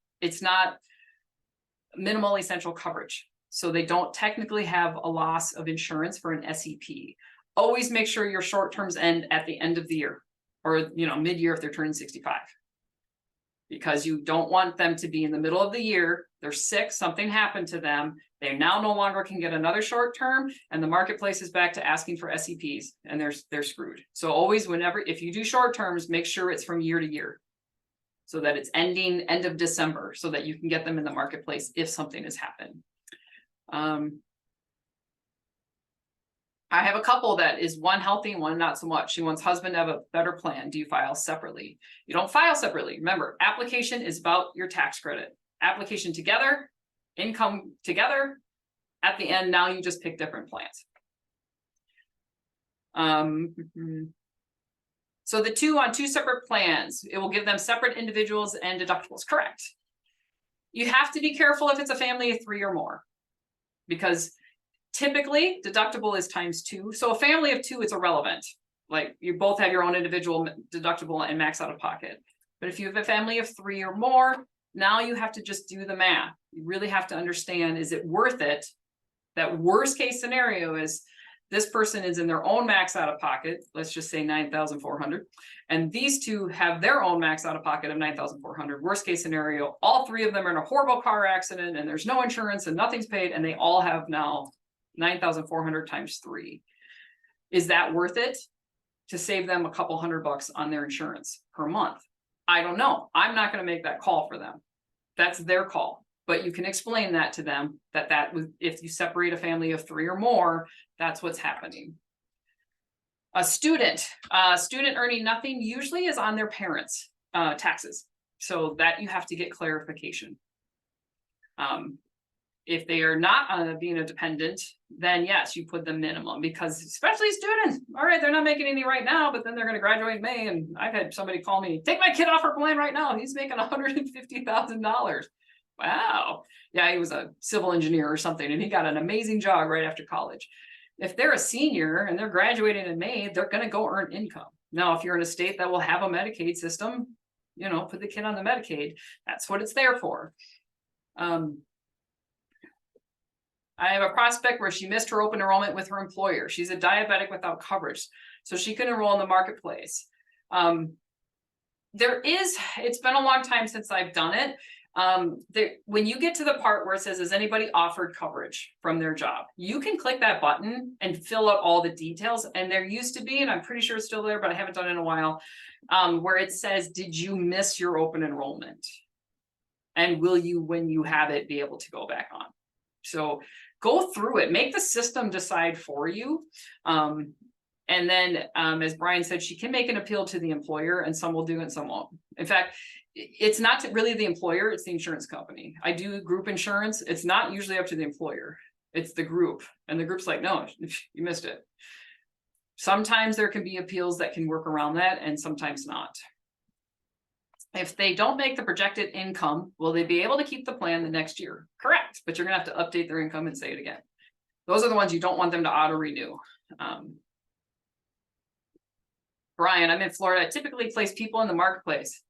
minimal essential coverage. So they don't technically have a loss of insurance for an SEP. Always make sure your short terms end at the end of the year, or, you know, mid-year if they're turning 65. Because you don't want them to be in the middle of the year, they're sick, something happened to them, they now no longer can get another short term, and the marketplace is back to asking for SEPs, and they're screwed. So always, whenever, if you do short terms, make sure it's from year to year, so that it's ending end of December, so that you can get them in the marketplace if something has happened. I have a couple that is one healthy and one not so much. She wants husband to have a better plan. Do you file separately? You don't file separately. Remember, application is about your tax credit. Application together, income together. At the end, now you just pick different plans. So the 2 on 2 separate plans, it will give them separate individuals and deductibles. Correct. You have to be careful if it's a family of 3 or more, because typically deductible is ×2. So a family of 2, it's irrelevant. Like, you both have your own individual deductible and max out of pocket. But if you have a family of 3 or more, now you have to just do the math. You really have to understand, is it worth it? That worst case scenario is this person is in their own max out of pocket, let's just say 9,400, and these 2 have their own max out of pocket of 9,400. Worst case scenario, all 3 of them are in a horrible car accident and there's no insurance and nothing's paid, and they all have now 9,400 times 3. Is that worth it to save them a couple $100 on their insurance per month? I don't know. I'm not going to make that call for them. That's their call. But you can explain that to them, that if you separate a family of 3 or more, that's what's happening. A student earning nothing usually is on their parents' taxes. So that you have to get clarification. If they are not being a dependent, then yes, you put the minimum, because especially students, all right, they're not making any right now, but then they're going to graduate in May. And I've had somebody call me, take my kid off her plan right now. He's making $150,000. Wow. Yeah, he was a civil engineer or something, and he got an amazing job right after college. If they're a senior and they're graduating in May, they're going to go earn income. Now, if you're in a state that will have a Medicaid system, you know, put the kid on the Medicaid. That's what it's there for. I have a prospect where she missed her open enrollment with her employer. She's a diabetic without coverage, so she can enroll in the marketplace. it's been a long time since I've done it. When you get to the part where it says, is anybody offered coverage from their job, you can click that button and fill out all the details. And there used to be, and I'm pretty sure it's still there, but I haven't done it in a while, where it says, did you miss your open enrollment? And will you, when you have it, be able to go back on? So go through it, make the system decide for you. And then, as Brian said, she can make an appeal to the employer, and some will do and some won't. In fact, it's not really the employer, it's the insurance company. I do group insurance. It's not usually up to the employer. It's the group. And the group's like, no, you missed it. Sometimes there can be appeals that can work around that, and sometimes not. If they don't make the projected income, will they be able to keep the plan the next year? Correct, but you're gonna have to update their income and say it again. Those are the ones you don't want them to auto renew. Brian, I'm in Florida. I typically place people in the marketplace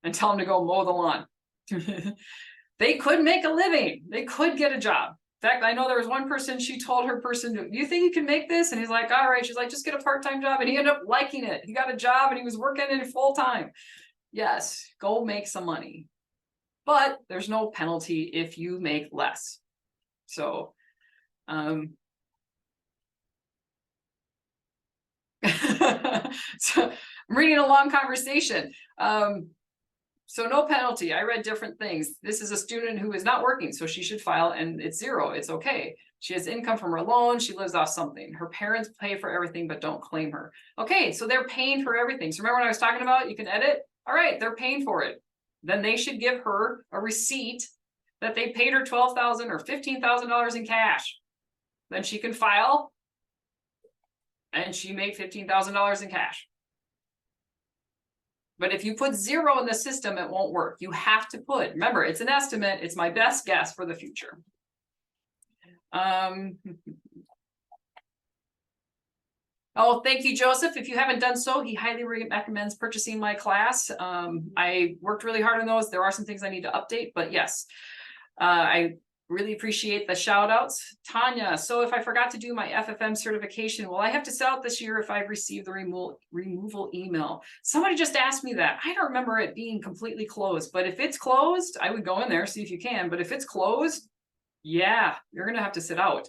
and tell them to go mow the lawn. They could make a living. They could get a job. In fact, I know there was one person, she told her person, do you think you can make this? And he's like, all right. She's like, just get a part-time job. And he ended up liking it. He got a job and he was working in full-time. Yes, go make some money. But there's no penalty if you make less. So, so I'm reading a long conversation. So no penalty. I read different things. This is a student who is not working, so she should file, and it's zero. It's okay. She has income from her loan. She lives off something. Her parents pay for everything, but don't claim her. Okay, so they're paying for everything. So remember when I was talking about you can edit? All right, they're paying for it. Then they should give her a receipt that they paid her $12,000 or $15,000 in cash. Then she can file, and she made $15,000 in cash. But if you put zero in the system, it won't work. You have to put, remember, it's an estimate. It's my best guess for the future. Oh, thank you, Joseph. If you haven't done so, he highly recommends purchasing my class. I worked really hard on those. There are some things I need to update, but yes, I really appreciate the shout outs. Tanya, so if I forgot to do my FFM certification, will I have to sell it this year if I've received the removal email? Somebody just asked me that. I don't remember it being completely closed, but if it's closed, I would go in there, see if you can. But if it's closed, yeah, you're going to have to sit out.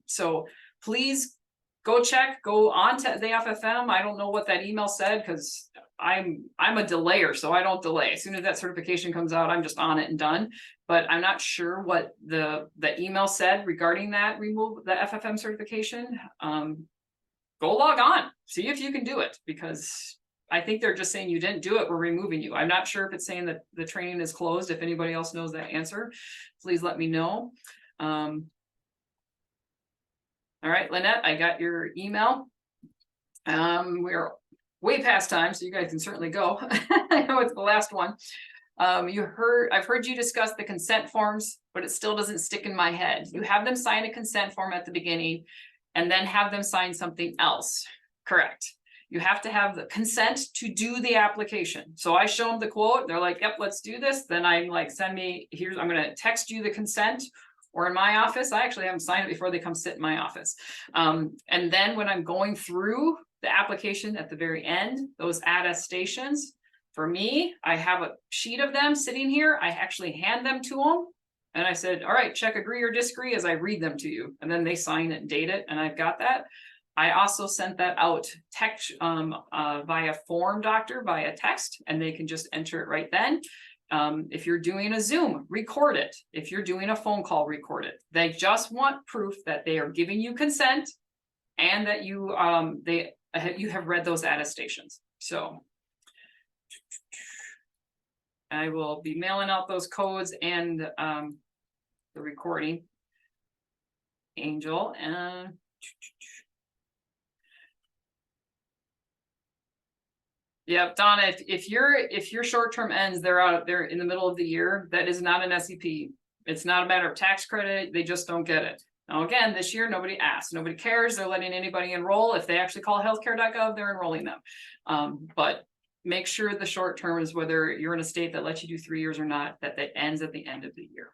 So please go check, go on to the FFM. I don't know what that email said because I'm a delayer, so I don't delay. As soon as that certification comes out, I'm just on it and done. But I'm not sure what the email said regarding that the FFM certification. Go log on, see if you can do it, because I think they're just saying you didn't do it, we're removing you. I'm not sure if it's saying that the training is closed. If anybody else knows that answer, please let me know. All right, Lynette, I got your email. We're way past time, so you guys can certainly go. I know it's the last one. I've heard you discuss the consent forms, but it still doesn't stick in my head. You have them sign a consent form at the beginning and then have them sign something else. Correct. You have to have the consent to do the application. So I show them the quote. They're like, yep, let's do this. Then I'm like, I'm going to text you the consent. Or in my office, I actually have them sign it before they come sit in my office. And then when I'm going through the application at the very end, those attestations, for me, I have a sheet of them sitting here. I actually hand them to them. And I said, all right, check agree or disagree as I read them to you. And then they sign it and date it. And I've got that. I also sent that out text via FormDr via text, and they can just enter it right then. If you're doing a Zoom, record it. If you're doing a phone call, record it. They just want proof that they are giving you consent and that you have read those attestations. So I will be mailing out those codes and the recording. Angel and yep, Donna, if your short-term ends, they're in the middle of the year, that is not an SEP. It's not a matter of tax credit. They just don't get it. Now, again, this year, nobody asked, nobody cares. They're letting anybody enroll. If they actually call healthcare.gov, they're enrolling them. But make sure the short term is whether you're in a state that lets you do 3 years or not, that ends at the end of the year.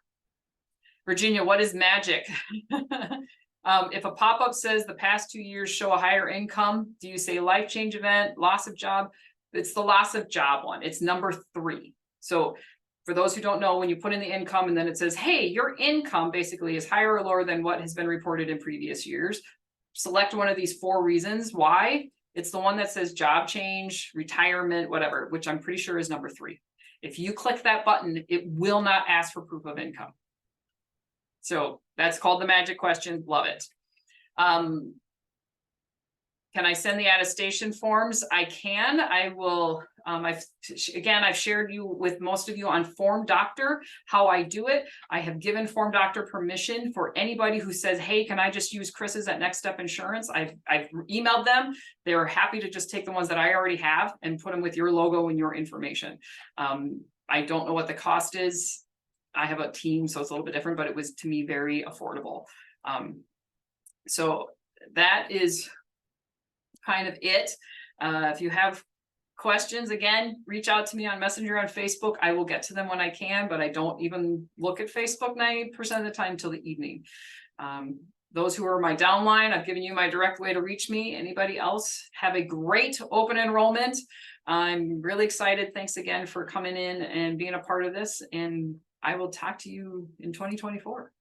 Virginia, what is magic? If a pop-up says the past 2 years show a higher income, do you say life change event, loss of job? it's the loss of job one. It's number 3. So for those who don't know, when you put in the income and then it says, hey, your income basically is higher or lower than what has been reported in previous years, select one of these 4 reasons why. It's the one that says job change, retirement, whatever, which I'm pretty sure is number 3. If you click that button, it will not ask for proof of income. So that's called the magic question. Love it. Can I send the attestation forms? I can. I will. I've shared you with most of you on FormDr how I do it. I have given FormDr permission for anybody who says, hey, can I just use Chris's at Next Step Insurance? I've emailed them. They're happy to just take the ones that I already have and put them with your logo and your information. I don't know what the cost is. I have a team, so it's a little bit different, but it was to me very affordable. So that is kind of it. If you have questions, again, reach out to me on Messenger on Facebook. I will get to them when I can, but I don't even look at Facebook 90% of the time till the evening. Those who are my downline, I've given you my direct way to reach me. Anybody else, have a great open enrollment. I'm really excited. Thanks again for coming in and being a part of this. And I will talk to you in 2024.